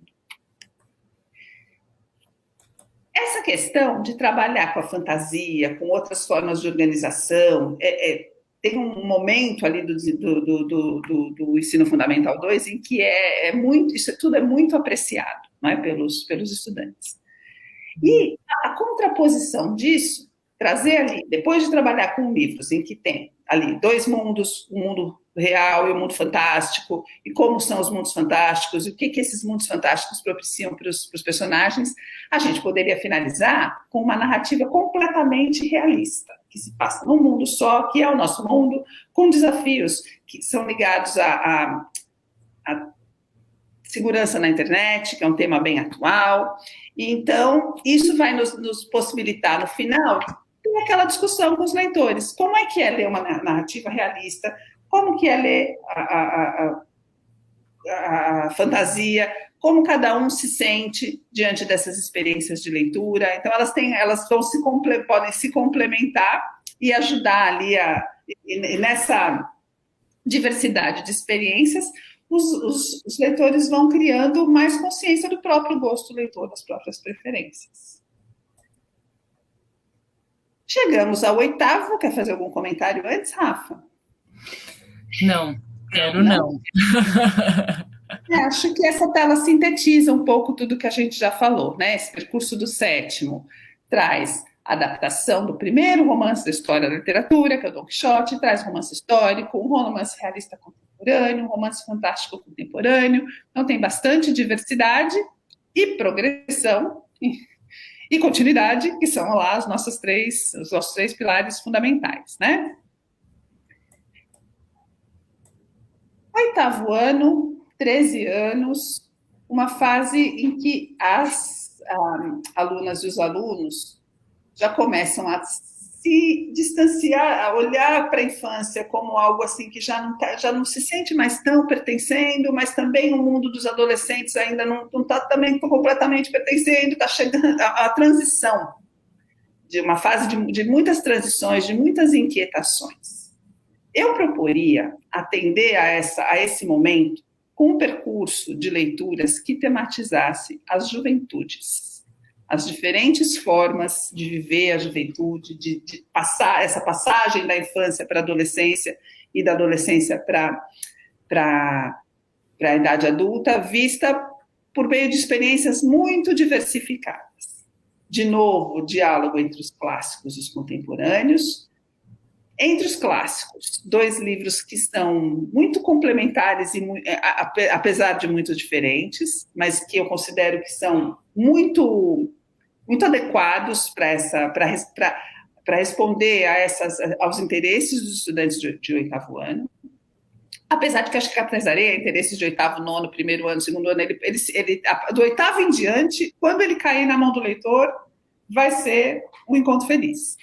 Essa questão de trabalhar com a fantasia, com outras formas de organização, tem um momento ali do Ensino Fundamental 2 em que isso tudo é muito apreciado, não é, pelos estudantes. E a contraposição disso, trazer ali, depois de trabalhar com livros em que tem ali dois mundos, o mundo real e o mundo fantástico, e como são os mundos fantásticos, e o que esses mundos fantásticos propiciam para os personagens, a gente poderia finalizar com uma narrativa completamente realista, que se passa num mundo só, que é o nosso mundo, com desafios que são ligados à segurança na internet, que é um tema bem atual. E então, isso vai nos possibilitar, no final, ter aquela discussão com os leitores. Como é que é ler uma narrativa realista? Como que é ler a fantasia? Como cada um se sente diante dessas experiências de leitura? Então, elas podem se complementar e ajudar ali nessa diversidade de experiências. Os leitores vão criando mais consciência do próprio gosto do leitor, das próprias preferências. Chegamos ao 8º. Quer fazer algum comentário antes, Rafa? Não, quero não. Acho que essa tela sintetiza um pouco tudo que a gente já falou, né? Esse percurso do 7º traz a adaptação do primeiro romance da história da literatura, que é o Dom Quixote, traz romance histórico, um romance realista contemporâneo, um romance fantástico contemporâneo. Então tem bastante diversidade e progressão e continuidade, que são lá os nossos três pilares fundamentais, né? 8º ano, 13 anos, uma fase em que as alunas e os alunos já começam a se distanciar, a olhar para a infância como algo assim que já não se sente mais tão pertencendo, mas também o mundo dos adolescentes ainda não está também completamente pertencendo. Está chegando a transição de uma fase de muitas transições, de muitas inquietações. Eu proporia atender a esse momento com um percurso de leituras que tematizasse as juventudes, as diferentes formas de viver a juventude, de passar essa passagem da infância para a adolescência e da adolescência para a idade adulta, vista por meio de experiências muito diversificadas. De novo, o diálogo entre os clássicos e os contemporâneos. Entre os clássicos, 2 livros que são muito complementares, apesar de muito diferentes, mas que eu considero que são muito, muito adequados para responder aos interesses dos estudantes de 8º ano. Apesar de que acho que Capitães da Areia, interesses de 8º, 9º, 1º ano, 2º ano, do 8º em diante, quando ele cair na mão do leitor, vai ser um encontro feliz.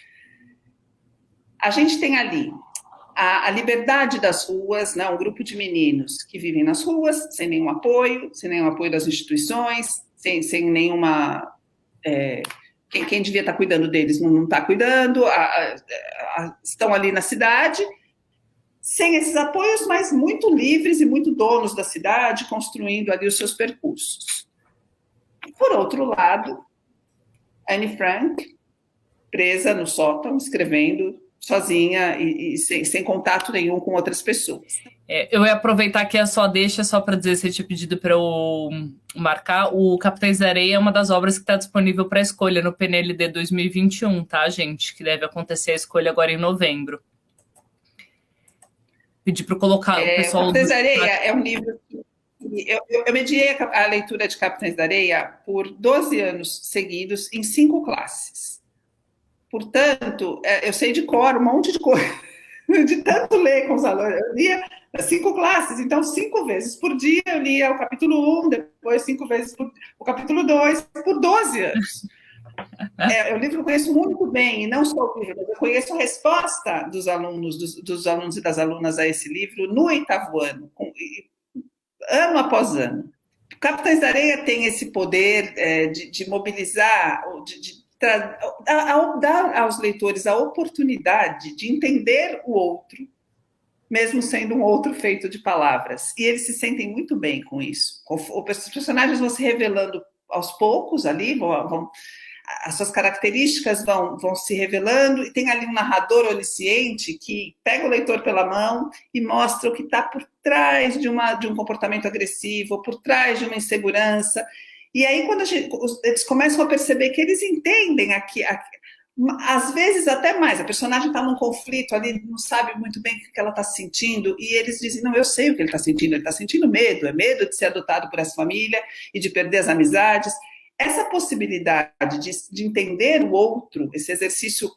A gente tem ali a liberdade das ruas, né? Um grupo de meninos que vivem nas ruas, sem nenhum apoio das instituições, sem nenhuma... Quem devia estar cuidando deles não está cuidando, estão ali na cidade, sem esses apoios, mas muito livres e muito donos da cidade, construindo ali os seus percursos. Por outro lado, Anne Frank, presa no sótão, escrevendo sozinha e sem contato nenhum com outras pessoas. Eu ia aproveitar que só para dizer, se tinha pedido para eu marcar, o Capitães da Areia é uma das obras que está disponível para escolha no PNLD 2021, tá, gente? Que deve acontecer a escolha agora em novembro. Pedi para colocar o pessoal... Capitães da Areia é um livro... Eu mediei a leitura de Capitães da Areia por 12 anos seguidos em 5 classes. Portanto, eu sei de cor um monte de coisa, de tanto ler com os alunos. Eu lia 5 classes, então 5 vezes por dia eu lia o capítulo 1, depois 5 vezes o capítulo 2, por 12 anos. É um livro que eu conheço muito bem, e não só o livro, mas eu conheço a resposta dos alunos e das alunas a esse livro no 8º ano, ano após ano. Capitães da Areia tem esse poder de mobilizar, de dar aos leitores a oportunidade de entender o outro, mesmo sendo um outro feito de palavras. E eles se sentem muito bem com isso. Os personagens vão se revelando aos poucos ali, as suas características vão se revelando, e tem ali um narrador onisciente que pega o leitor pela mão e mostra o que está por trás de um comportamento agressivo, por trás de uma insegurança. E aí, quando eles começam a perceber que eles entendem às vezes até mais, a personagem está num conflito ali, não sabe muito bem o que ela está sentindo, e eles dizem, não, eu sei o que ele está sentindo medo, é medo de ser adotado por essa família e de perder as amizades. Essa possibilidade de entender o outro, esse exercício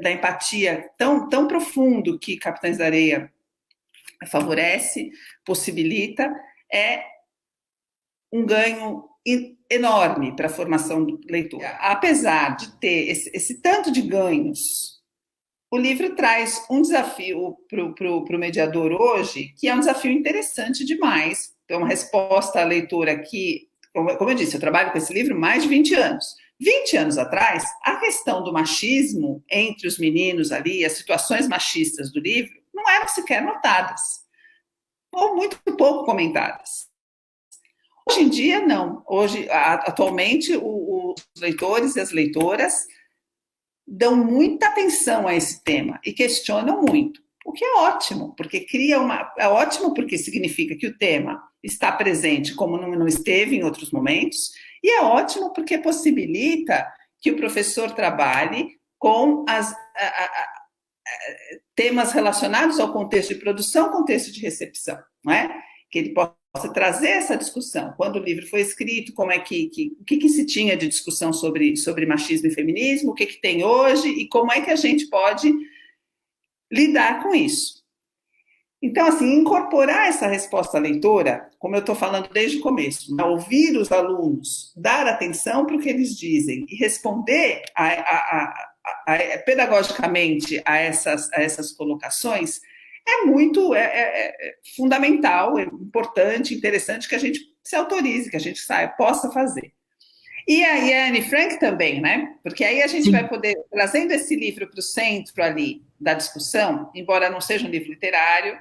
da empatia tão profundo que Capitães da Areia favorece, possibilita, é um ganho enorme para a formação do leitor. Apesar de ter esse tanto de ganhos, o livro traz um desafio para o mediador hoje, que é um desafio interessante demais. É uma resposta à leitora que, como eu disse, eu trabalho com esse livro há mais de 20 anos. 20 anos atrás, a questão do machismo entre os meninos ali, as situações machistas do livro, não eram sequer notadas, ou muito pouco comentadas. Hoje em dia, não. Atualmente, os leitores e as leitoras dão muita atenção a esse tema e questionam muito, o que é ótimo, porque é ótimo porque significa que o tema está presente como não esteve em outros momentos, e é ótimo porque possibilita que o professor trabalhe com temas relacionados ao contexto de produção, contexto de recepção, não é? Que ele possa trazer essa discussão. Quando o livro foi escrito, o que se tinha de discussão sobre machismo e feminismo, o que tem hoje e como é que a gente pode lidar com isso. Então, assim, incorporar essa resposta à leitora, como eu estou falando desde o começo, ouvir os alunos, dar atenção para o que eles dizem e responder pedagogicamente a essas colocações, é fundamental, é importante, interessante que a gente se autorize, que a gente possa fazer. E aí a Anne Frank também, né? Porque aí a gente vai poder, trazendo esse livro para o centro ali da discussão, embora não seja um livro literário,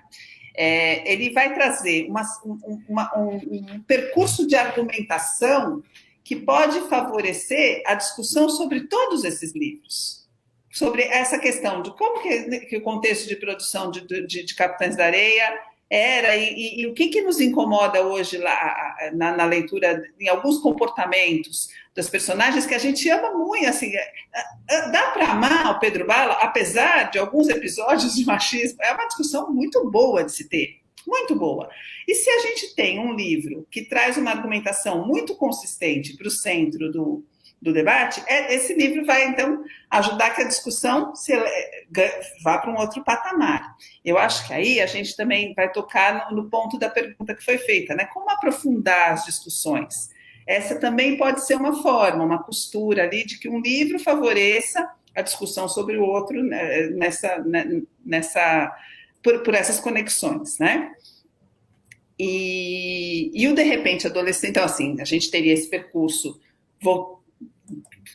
ele vai trazer um percurso de argumentação que pode favorecer a discussão sobre todos esses livros. Sobre essa questão de como que o contexto de produção de Capitães da Areia era, e o que nos incomoda hoje lá na leitura, em alguns comportamentos dos personagens que a gente ama muito, assim, dá para amar o Pedro Bala, apesar de alguns episódios de machismo, é uma discussão muito boa de se ter, muito boa. E se a gente tem um livro que traz uma argumentação muito consistente para o centro do debate, esse livro vai, então, ajudar que a discussão vá para um outro patamar. Eu acho que aí a gente também vai tocar no ponto da pergunta que foi feita, né? Como aprofundar as discussões? Essa também pode ser uma forma, uma costura ali de que um livro favoreça a discussão sobre o outro, né, por essas conexões, né? E o de repente adolescente, então assim, a gente teria esse percurso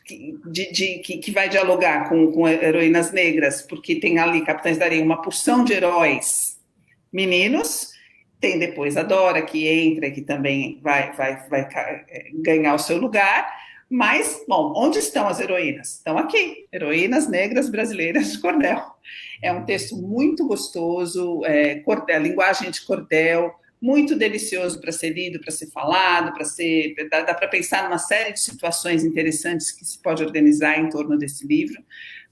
que vai dialogar com heroínas negras, porque tem ali Capitães da Areia uma porção de heróis meninos, tem depois a Dora que entra, que também vai ganhar o seu lugar, mas, bom, onde estão as heroínas? Estão aqui, heroínas negras brasileiras de cordel. É um texto muito gostoso, cordel, linguagem de cordel, muito delicioso para ser lido, para ser falado, dá para pensar numa série de situações interessantes que se pode organizar em torno desse livro.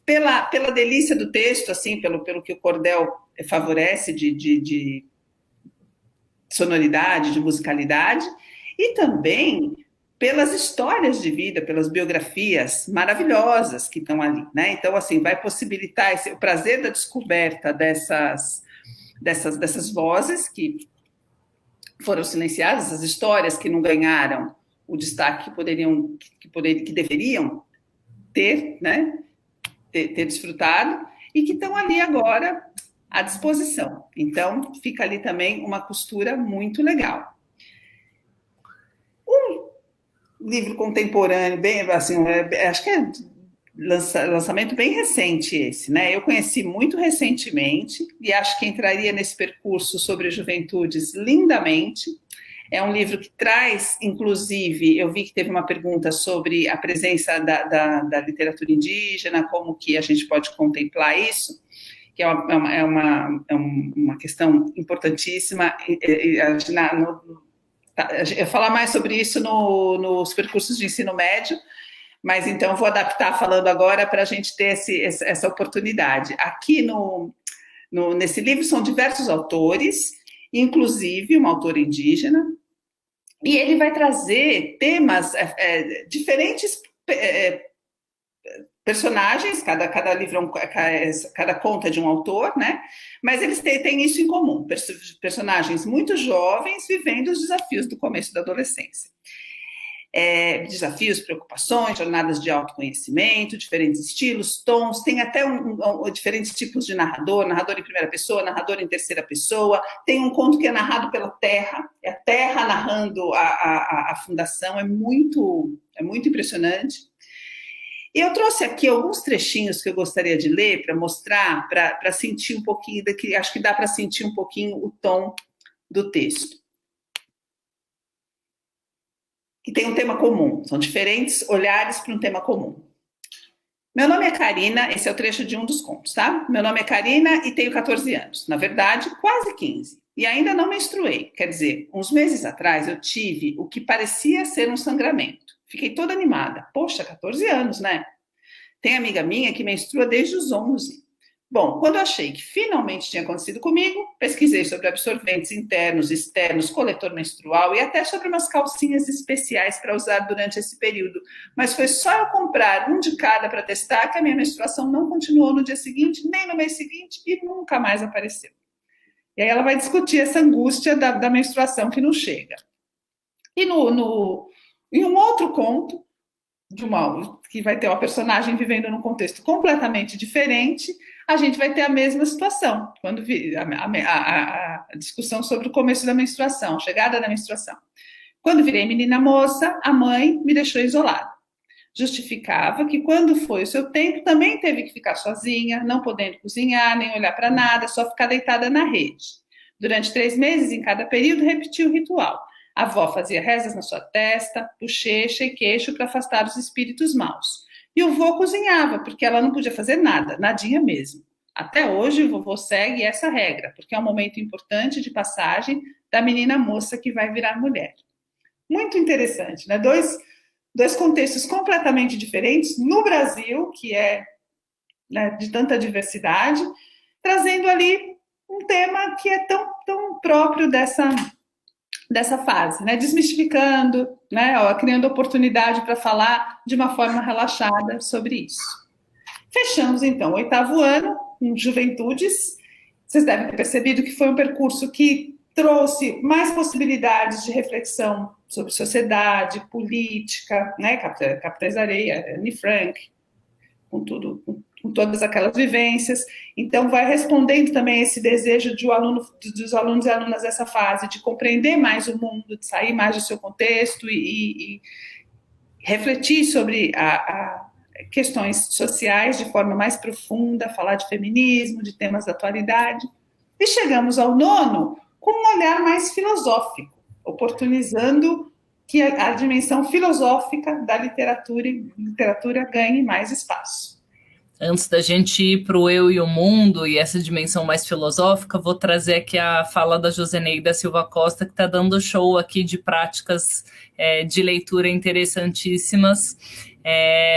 Pela delícia do texto, assim, pelo que o cordel favorece de sonoridade, de musicalidade, e também pelas histórias de vida, pelas biografias maravilhosas que estão ali, né? Então, assim, vai possibilitar o prazer da descoberta dessas vozes que foram silenciadas, as histórias que não ganharam o destaque que deveriam ter, né? Ter desfrutado, e que estão ali agora à disposição. Então, fica ali também uma costura muito legal. Um livro contemporâneo, bem assim, acho que é lançamento bem recente esse, né? Eu conheci muito recentemente e acho que entraria nesse percurso sobre juventudes lindamente. É um livro que traz, inclusive, eu vi que teve uma pergunta sobre a presença da literatura indígena, como que a gente pode contemplar isso, que é uma questão importantíssima. Eu vou falar mais sobre isso nos percursos de ensino médio, mas então vou adaptar falando agora para a gente ter essa oportunidade. Aqui nesse livro são diversos autores, inclusive uma autora indígena, e ele vai trazer temas diferentes, personagens, cada livro, cada conta é de um autor, né? Mas eles têm isso em comum, personagens muito jovens vivendo os desafios do começo da adolescência. Desafios, preocupações, jornadas de autoconhecimento, diferentes estilos, tons, tem até diferentes tipos de narrador em primeira pessoa, narrador em terceira pessoa, tem um conto que é narrado pela Terra, é a Terra narrando a fundação, é muito impressionante. E eu trouxe aqui alguns trechinhos que eu gostaria de ler para mostrar, para sentir um pouquinho, acho que dá para sentir um pouquinho o tom do texto. Que tem um tema comum, são diferentes olhares para um tema comum. Meu nome é Karina, esse é o trecho de um dos contos, tá? Meu nome é Karina e tenho 14 anos, na verdade, quase 15, e ainda não menstruei, quer dizer, uns meses atrás eu tive o que parecia ser um sangramento. Fiquei toda animada, poxa, 14 anos, né? Tem amiga minha que menstrua desde os 11. Bom, quando eu achei que finalmente tinha acontecido comigo, pesquisei sobre absorventes internos, externos, coletor menstrual e até sobre umas calcinhas especiais para usar durante esse período. Mas foi só eu comprar um de cada para testar que a minha menstruação não continuou no dia seguinte, nem no mês seguinte e nunca mais apareceu. E aí ela vai discutir essa angústia da menstruação que não chega. E em um outro conto, que vai ter uma personagem vivendo num contexto completamente diferente, a gente vai ter a mesma situação, quando a discussão sobre o começo da menstruação, a chegada da menstruação. Quando virei menina moça, a mãe me deixou isolada. Justificava que quando foi o seu tempo, também teve que ficar sozinha, não podendo cozinhar, nem olhar para nada, só ficar deitada na rede. Durante 3 meses, em cada período, repetia o ritual. A avó fazia rezas na sua testa, bochecha e queixo para afastar os espíritos maus. E o vô cozinhava, porque ela não podia fazer nada, nadinha mesmo. Até hoje o vovô segue essa regra, porque é um momento importante de passagem da menina moça que vai virar mulher. Muito interessante, né? Dois contextos completamente diferentes no Brasil, que é, né, de tanta diversidade, trazendo ali um tema que é tão próprio dessa fase, né? Desmistificando, né? Criando oportunidade para falar de uma forma relaxada sobre isso. Fechamos, então, o 8º ano com Juventudes. Vocês devem ter percebido que foi um percurso que trouxe mais possibilidades de reflexão sobre sociedade, política, né? Capitães da Areia, Anne Frank, com todas aquelas vivências. Então, vai respondendo também esse desejo dos alunos e alunas dessa fase de compreender mais o mundo, de sair mais do seu contexto e refletir sobre questões sociais de forma mais profunda, falar de feminismo, de temas da atualidade. E chegamos ao 9º com um olhar mais filosófico, oportunizando que a dimensão filosófica da literatura ganhe mais espaço. Antes da gente ir para o eu e o mundo e essa dimensão mais filosófica, vou trazer aqui a fala da Joseneida Silva Costa, que está dando show aqui de práticas de leitura interessantíssimas.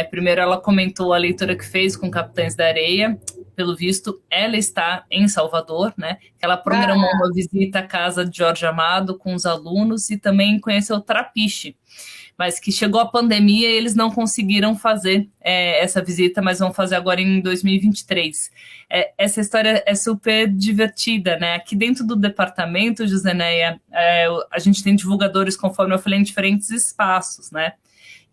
Primeiro, ela comentou a leitura que fez com Capitães da Areia. Pelo visto, ela está em Salvador, né? Ela programou uma visita à casa de Jorge Amado com os alunos e também conheceu Trapiche, mas que chegou a pandemia e eles não conseguiram fazer essa visita, mas vão fazer agora em 2023. Essa história é super divertida, né? Aqui dentro do departamento, Joseneia, a gente tem divulgadores, conforme eu falei, em diferentes espaços, né?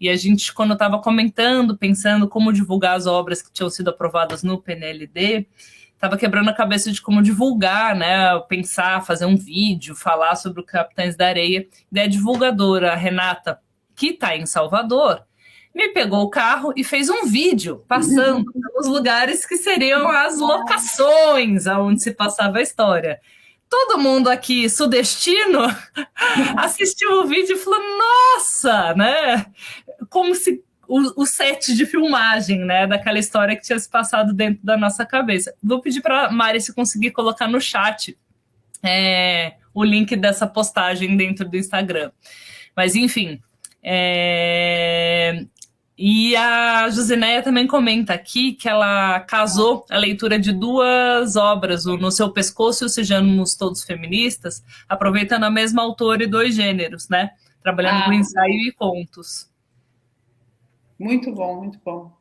E a gente, quando estava comentando, pensando como divulgar as obras que tinham sido aprovadas no PNLD, estava quebrando a cabeça de como divulgar, né? Pensar, fazer um vídeo, falar sobre o Capitães da Areia. E a divulgadora, a Renata, que está em Salvador, me pegou o carro e fez um vídeo passando pelos lugares que seriam as locações onde se passava a história. Todo mundo aqui, sudestino, assistiu o vídeo e falou, nossa, né? Como se o set de filmagem, né, daquela história que tinha se passado dentro da nossa cabeça. Vou pedir para a Mari se conseguir colocar no chat o link dessa postagem dentro do Instagram. Mas, enfim... E a Joseneia também comenta aqui que ela casou a leitura de 2 obras, o No Seu Pescoço e o Sejamos Todos Feministas, aproveitando a mesma autora e 2 gêneros, né? Trabalhando com ensaio e contos. Muito bom, muito bom.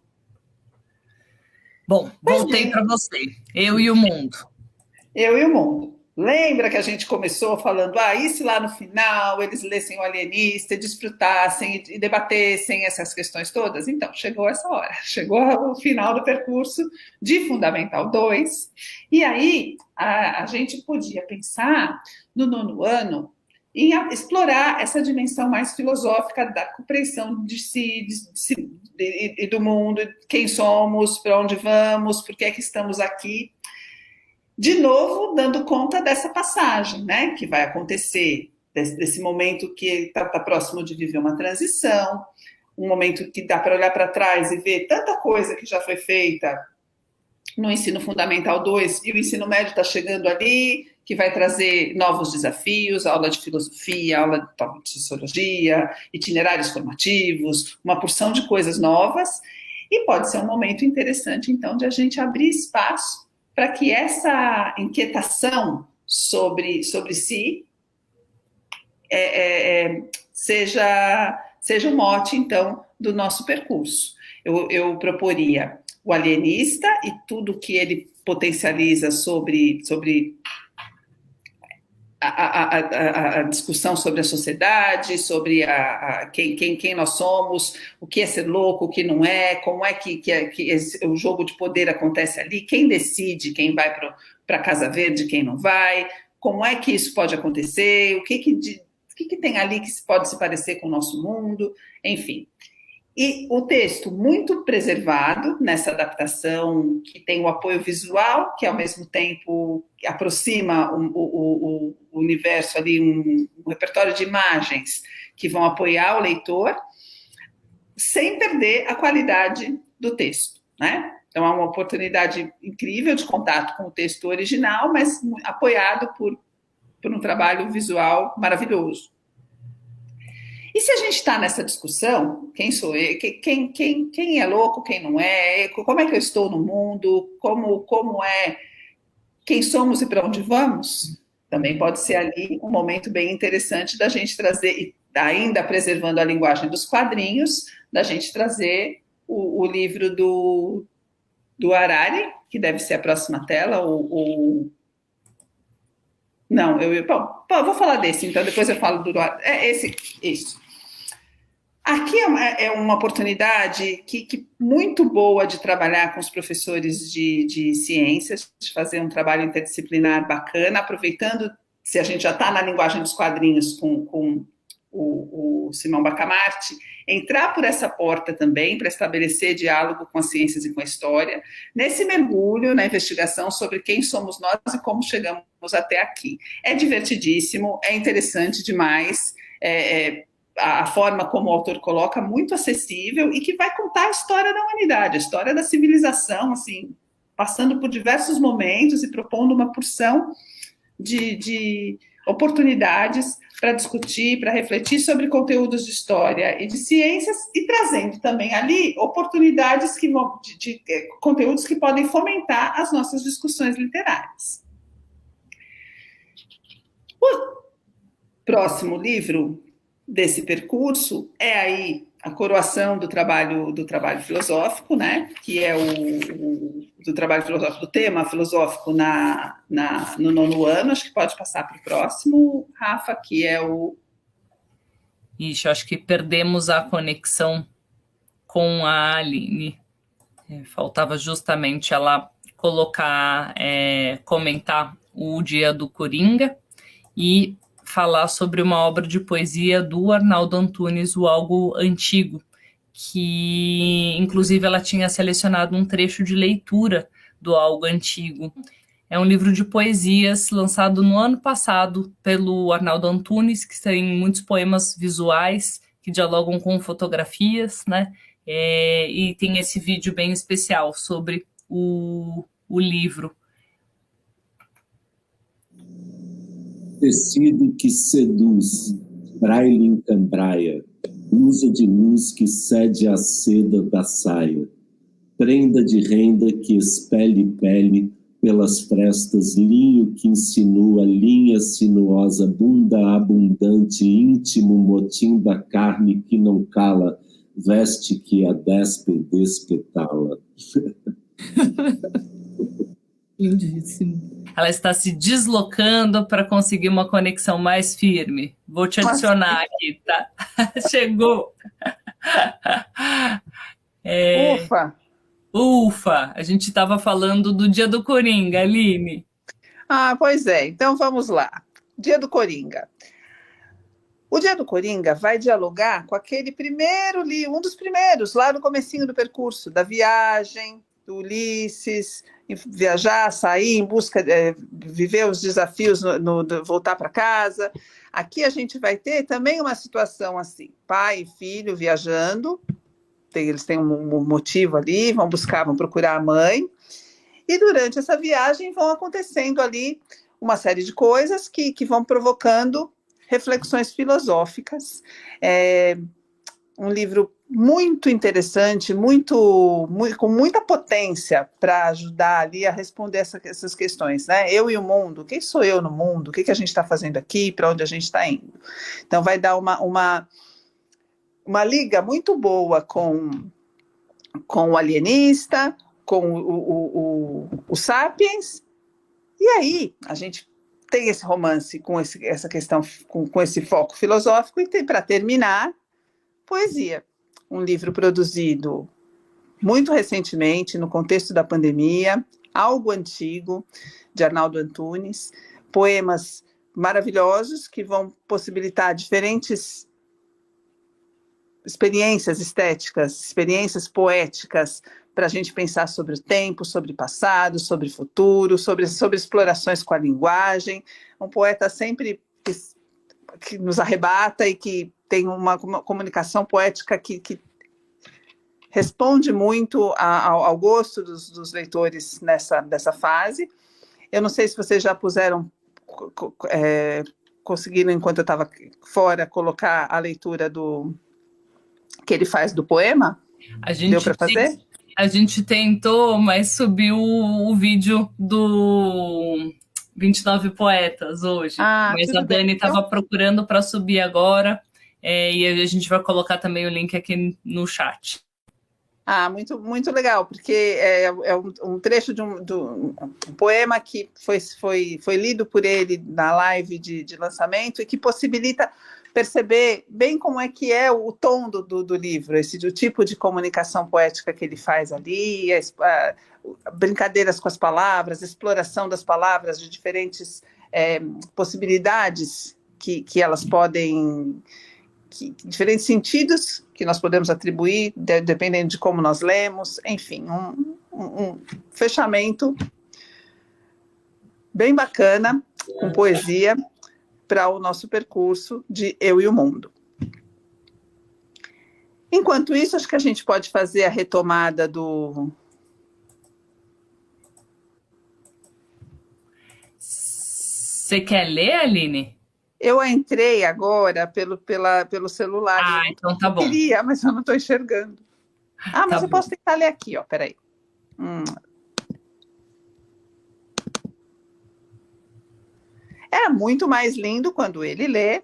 Bom, voltei para você. Eu e o mundo. Eu e o mundo. Lembra que a gente começou falando, e se lá no final eles lessem o Alienista, desfrutassem e debatessem essas questões todas? Então, chegou essa hora, chegou o final do percurso de Fundamental 2, e aí a gente podia pensar no 9º ano em explorar essa dimensão mais filosófica da compreensão de si e do mundo, quem somos, para onde vamos, por que é que estamos aqui. De novo, dando conta dessa passagem, né, que vai acontecer, desse momento que está próximo de viver uma transição, um momento que dá para olhar para trás e ver tanta coisa que já foi feita no ensino fundamental 2, e o ensino médio está chegando ali, que vai trazer novos desafios, aula de filosofia, aula de sociologia, itinerários formativos, uma porção de coisas novas, e pode ser um momento interessante, então, de a gente abrir espaço para que essa inquietação sobre si seja o mote, então, do nosso percurso. Eu proporia o Alienista e tudo que ele potencializa sobre a discussão sobre a sociedade, sobre quem nós somos, o que é ser louco, o que não é, como é que o jogo de poder acontece ali, quem decide quem vai para a Casa Verde, quem não vai, como é que isso pode acontecer, o que tem ali que pode se parecer com o nosso mundo, enfim. E o texto muito preservado nessa adaptação, que tem o apoio visual, que ao mesmo tempo aproxima o universo ali, um repertório de imagens que vão apoiar o leitor, sem perder a qualidade do texto, né? Então, é uma oportunidade incrível de contato com o texto original, mas apoiado por um trabalho visual maravilhoso. E se a gente está nessa discussão, quem sou eu, quem é louco, quem não é, como é que eu estou no mundo, como é, quem somos e para onde vamos, também pode ser ali um momento bem interessante da gente trazer, ainda preservando a linguagem dos quadrinhos, da gente trazer o livro do Harari, que deve ser a próxima tela, Não, vou falar desse, então depois eu falo do... Isso. Aqui é uma oportunidade muito boa de trabalhar com os professores de ciências, de fazer um trabalho interdisciplinar bacana, aproveitando, se a gente já está na linguagem dos quadrinhos com o Simão Bacamarte, entrar por essa porta também para estabelecer diálogo com as ciências e com a história, nesse mergulho na investigação sobre quem somos nós e como chegamos até aqui. É divertidíssimo, é interessante demais, a forma como o autor coloca, muito acessível e que vai contar a história da humanidade, a história da civilização, assim, passando por diversos momentos e propondo uma porção de oportunidades para discutir, para refletir sobre conteúdos de história e de ciências e trazendo também ali oportunidades de conteúdos que podem fomentar as nossas discussões literárias. O próximo livro desse percurso é aí a coroação do trabalho filosófico, né? Que é do trabalho filosófico, do tema filosófico no nono ano. Acho que pode passar para o próximo, Rafa, que é o... Ixi, acho que perdemos a conexão com a Aline. Faltava justamente ela comentar o Dia do Coringa e falar sobre uma obra de poesia do Arnaldo Antunes, o Algo Antigo, que inclusive ela tinha selecionado um trecho de leitura do Algo Antigo. É um livro de poesias lançado no ano passado pelo Arnaldo Antunes, que tem muitos poemas visuais que dialogam com fotografias, né? E tem esse vídeo bem especial sobre o livro. Tecido que seduz, braille em cambraia, blusa de luz que cede à seda da saia, prenda de renda que expele pele pelas frestas, linho que insinua linha sinuosa, bunda abundante, íntimo motim da carne que não cala, veste que a despe despetala. Lindíssimo. Ela está se deslocando para conseguir uma conexão mais firme. Vou te adicionar aqui, tá? Chegou. Ufa! Ufa! A gente estava falando do Dia do Coringa, Aline. Pois é. Então vamos lá. Dia do Coringa. O Dia do Coringa vai dialogar com aquele primeiro livro, um dos primeiros, lá no comecinho do percurso, da viagem, do Ulisses, viajar, sair em busca, viver os desafios, voltar para casa. Aqui a gente vai ter também uma situação assim, pai e filho viajando, eles têm um motivo ali, vão procurar a mãe, e durante essa viagem vão acontecendo ali uma série de coisas que vão provocando reflexões filosóficas. Um livro muito interessante, com muita potência para ajudar ali a responder essas questões, né? Eu e o mundo, quem sou eu no mundo? O que a gente está fazendo aqui? Para onde a gente está indo? Então vai dar uma liga muito boa com o alienista, com o Sapiens, e aí a gente tem esse romance com essa questão, com esse foco filosófico, e para terminar, poesia. Um livro produzido muito recentemente, no contexto da pandemia, Algo Antigo, de Arnaldo Antunes, poemas maravilhosos que vão possibilitar diferentes experiências estéticas, experiências poéticas, para a gente pensar sobre o tempo, sobre o passado, sobre o futuro, sobre explorações com a linguagem. Um poeta sempre que nos arrebata e que tem uma comunicação poética que responde muito ao gosto dos leitores dessa fase. Eu não sei se vocês já conseguiram, enquanto eu estava fora, colocar a leitura que ele faz do poema. Deu para fazer? A gente tentou, mas subiu o vídeo do 29 Poetas hoje. Mas a Dani estava procurando para subir agora, e a gente vai colocar também o link aqui no chat. Muito, muito legal, porque é um trecho de um poema que foi lido por ele na live de lançamento e que possibilita perceber bem como é que é o tom do livro, o tipo de comunicação poética que ele faz ali, brincadeiras com as palavras, exploração das palavras, de diferentes possibilidades que elas podem... diferentes sentidos que nós podemos atribuir, dependendo de como nós lemos, enfim, um fechamento bem bacana, com poesia, para o nosso percurso de Eu e o Mundo. Enquanto isso, acho que a gente pode fazer a retomada do... Você quer ler, Aline? Eu entrei agora pelo celular. Então tá bom. Eu queria, mas eu não estou enxergando. Mas eu posso tentar ler aqui, ó. Peraí. Era muito mais lindo quando ele lê.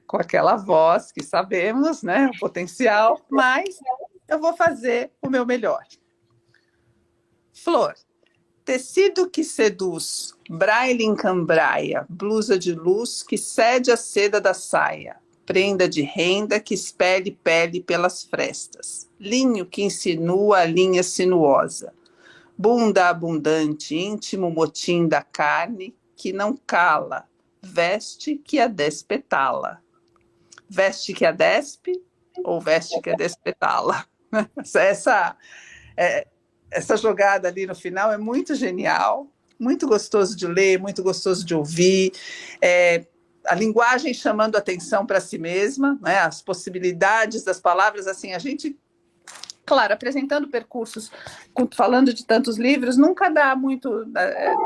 Com aquela voz que sabemos, né? O potencial. Mas eu vou fazer o meu melhor. Flor. Tecido que seduz, braille em cambraia, blusa de luz que cede a seda da saia, prenda de renda que espelhe pele pelas frestas, linho que insinua a linha sinuosa, bunda abundante, íntimo motim da carne que não cala, veste que a despetala. Veste que a despe ou veste que a despetala? Essa jogada ali no final é muito genial, muito gostoso de ler, muito gostoso de ouvir. A linguagem chamando atenção para si mesma, né? As possibilidades das palavras, assim, a gente, claro, apresentando percursos, falando de tantos livros, nunca dá muito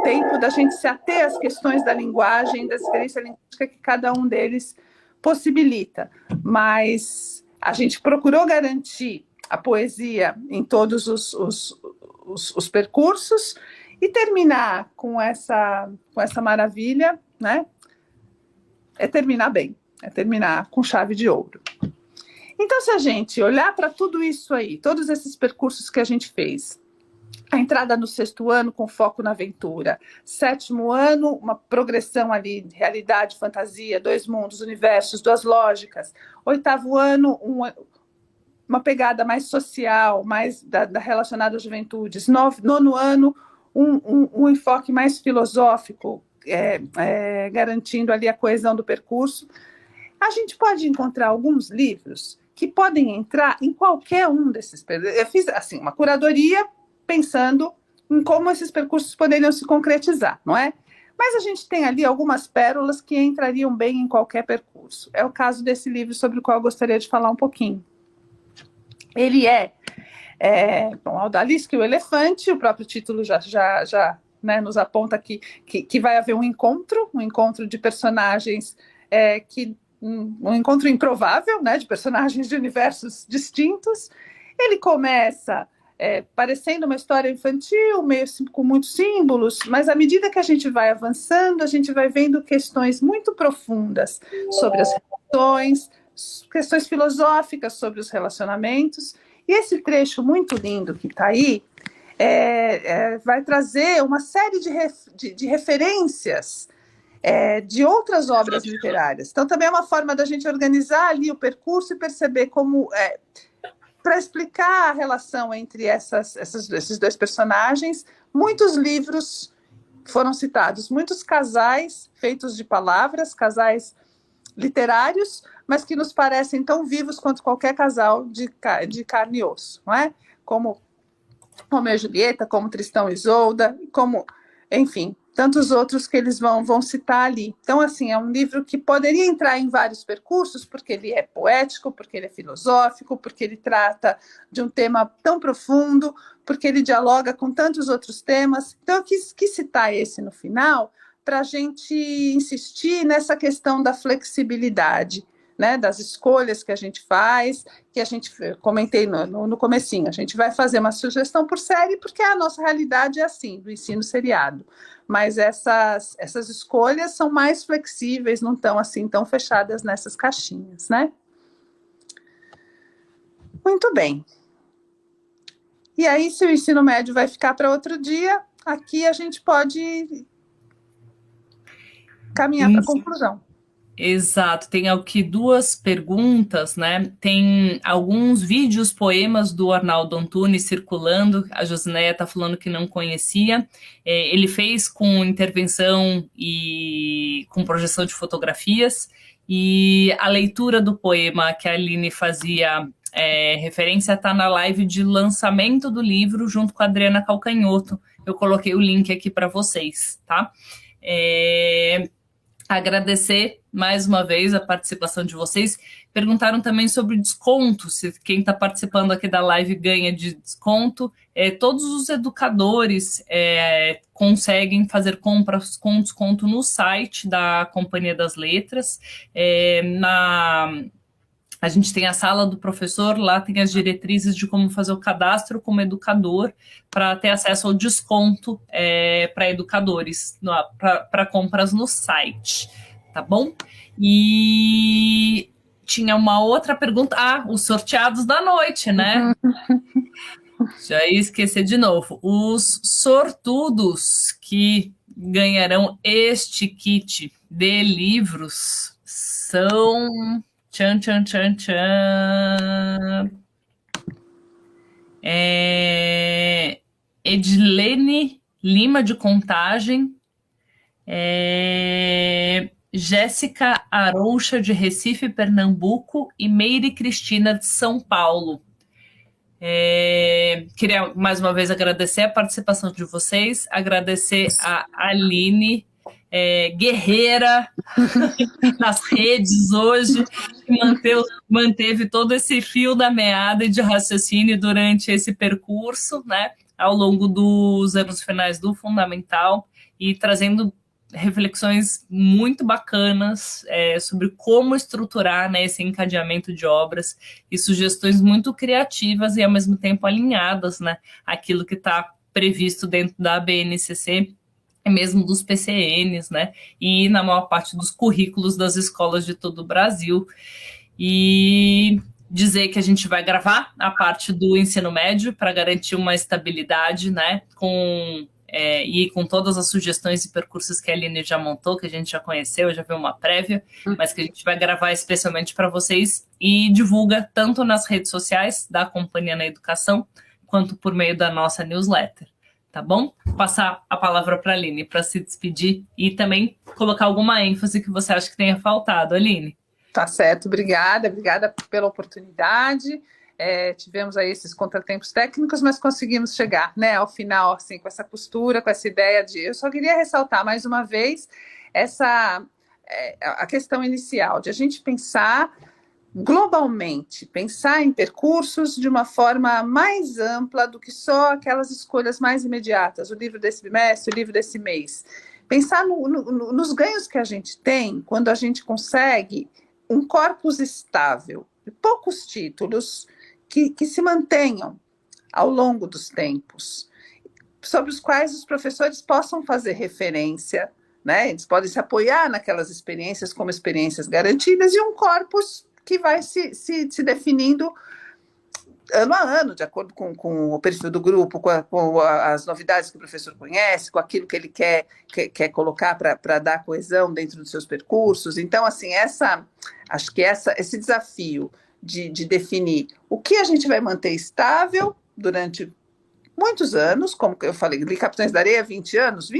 tempo da gente se ater às questões da linguagem, da experiência linguística que cada um deles possibilita. Mas a gente procurou garantir a poesia em todos os percursos e terminar com essa maravilha, né? É terminar bem, é terminar com chave de ouro. Então, se a gente olhar para tudo isso aí, todos esses percursos que a gente fez, a entrada no 6º ano com foco na aventura, 7º ano, uma progressão ali, realidade, fantasia, 2 mundos, universos, 2 lógicas, 8º ano, uma pegada mais social, mais relacionada às juventudes. 9º ano, um enfoque mais filosófico, garantindo ali a coesão do percurso. A gente pode encontrar alguns livros que podem entrar em qualquer um desses percursos. Eu fiz assim, uma curadoria pensando em como esses percursos poderiam se concretizar, não é? Mas a gente tem ali algumas pérolas que entrariam bem em qualquer percurso. É o caso desse livro sobre o qual eu gostaria de falar um pouquinho. Ele bom, a Odalisque e o Elefante, o próprio título já né, nos aponta que vai haver um encontro de personagens, um encontro improvável, né, de personagens de universos distintos. Ele começa parecendo uma história infantil, meio com muitos símbolos, mas à medida que a gente vai avançando, a gente vai vendo questões muito profundas sobre as relações, questões filosóficas sobre os relacionamentos, e esse trecho muito lindo que está aí vai trazer uma série de referências de outras obras literárias. Então também é uma forma da gente organizar ali o percurso e perceber como, para explicar a relação entre esses 2 personagens, muitos livros foram citados, muitos casais feitos de palavras, casais literários, mas que nos parecem tão vivos quanto qualquer casal de carne e osso, não é? Como Romeu e Julieta, como Tristão e Isolda, como, enfim, tantos outros que eles vão citar ali. Então, assim, é um livro que poderia entrar em vários percursos, porque ele é poético, porque ele é filosófico, porque ele trata de um tema tão profundo, porque ele dialoga com tantos outros temas. Então, eu quis citar esse no final, para a gente insistir nessa questão da flexibilidade, né, das escolhas que a gente faz, que a gente comentei no comecinho, a gente vai fazer uma sugestão por série, porque a nossa realidade é assim, do ensino seriado. Mas essas escolhas são mais flexíveis, não estão assim tão fechadas nessas caixinhas, né? Muito bem. E aí, se o ensino médio vai ficar para outro dia, aqui a gente pode caminhar para a conclusão. Exato, tem aqui duas perguntas, né? Tem alguns vídeos, poemas do Arnaldo Antunes circulando, a Josineia está falando que não conhecia, ele fez com intervenção e com projeção de fotografias, e a leitura do poema que a Aline fazia referência está na live de lançamento do livro junto com a Adriana Calcanhoto. Eu coloquei o link aqui para vocês, tá? Agradecer mais uma vez a participação de vocês. Perguntaram também sobre desconto, se quem está participando aqui da live ganha de desconto. Todos os educadores conseguem fazer compras com desconto no site da Companhia das Letras. A gente tem a sala do professor, lá tem as diretrizes de como fazer o cadastro como educador para ter acesso ao desconto para educadores, para compras no site, tá bom? E tinha uma outra pergunta, os sorteados da noite, né? Já ia esquecer de novo. Os sortudos que ganharão este kit de livros são... Tchan, tchan, tchan, tchan. Edilene Lima de Contagem, Jéssica Arouxa de Recife, Pernambuco e Meire Cristina de São Paulo. Queria mais uma vez agradecer a participação de vocês, agradecer a Aline, guerreira nas redes hoje, que manteve todo esse fio da meada e de raciocínio durante esse percurso, né, ao longo dos anos finais do Fundamental, e trazendo reflexões muito bacanas sobre como estruturar, né, esse encadeamento de obras e sugestões muito criativas e ao mesmo tempo alinhadas, né, àquilo que está previsto dentro da BNCC, mesmo dos PCNs, né, e na maior parte dos currículos das escolas de todo o Brasil. E dizer que a gente vai gravar a parte do ensino médio para garantir uma estabilidade, né, e com todas as sugestões e percursos que a Aline já montou, que a gente já conheceu, já viu uma prévia, mas que a gente vai gravar especialmente para vocês e divulga tanto nas redes sociais da Companhia na Educação, quanto por meio da nossa newsletter. Tá bom? Passar a palavra para a Aline para se despedir e também colocar alguma ênfase que você acha que tenha faltado, Aline. Tá certo, obrigada pela oportunidade. Tivemos aí esses contratempos técnicos, mas conseguimos chegar, né, ao final, assim, com essa costura, com essa ideia de... Eu só queria ressaltar mais uma vez a questão inicial, de a gente pensar globalmente, pensar em percursos de uma forma mais ampla do que só aquelas escolhas mais imediatas, o livro desse bimestre, o livro desse mês. Pensar nos ganhos que a gente tem quando a gente consegue um corpus estável, de poucos títulos que se mantenham ao longo dos tempos, sobre os quais os professores possam fazer referência, né? Eles podem se apoiar naquelas experiências como experiências garantidas, e um corpus que vai se definindo ano a ano, de acordo com o perfil do grupo, com as novidades que o professor conhece, com aquilo que ele quer colocar para dar coesão dentro dos seus percursos. Então, assim, acho que esse desafio de definir o que a gente vai manter estável durante muitos anos, como eu falei, li Capitães da Areia, 20 anos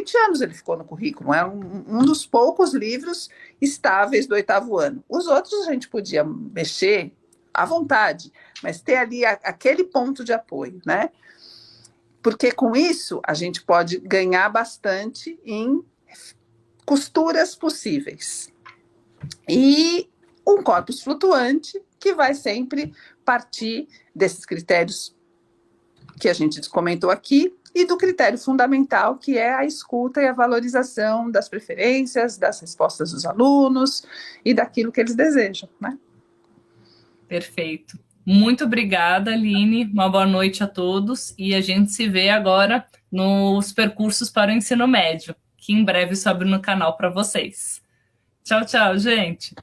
ele ficou no currículo, é um dos poucos livros estáveis do 8º ano. Os outros a gente podia mexer à vontade, mas ter ali aquele ponto de apoio, né? porque com isso a gente pode ganhar bastante em costuras possíveis. E um corpus flutuante que vai sempre partir desses critérios que a gente comentou aqui e do critério fundamental, que é a escuta e a valorização das preferências, das respostas dos alunos e daquilo que eles desejam, né? Perfeito. Muito obrigada, Aline. Uma boa noite a todos. E a gente se vê agora nos percursos para o ensino médio, que em breve sobe no canal para vocês. Tchau, tchau, gente.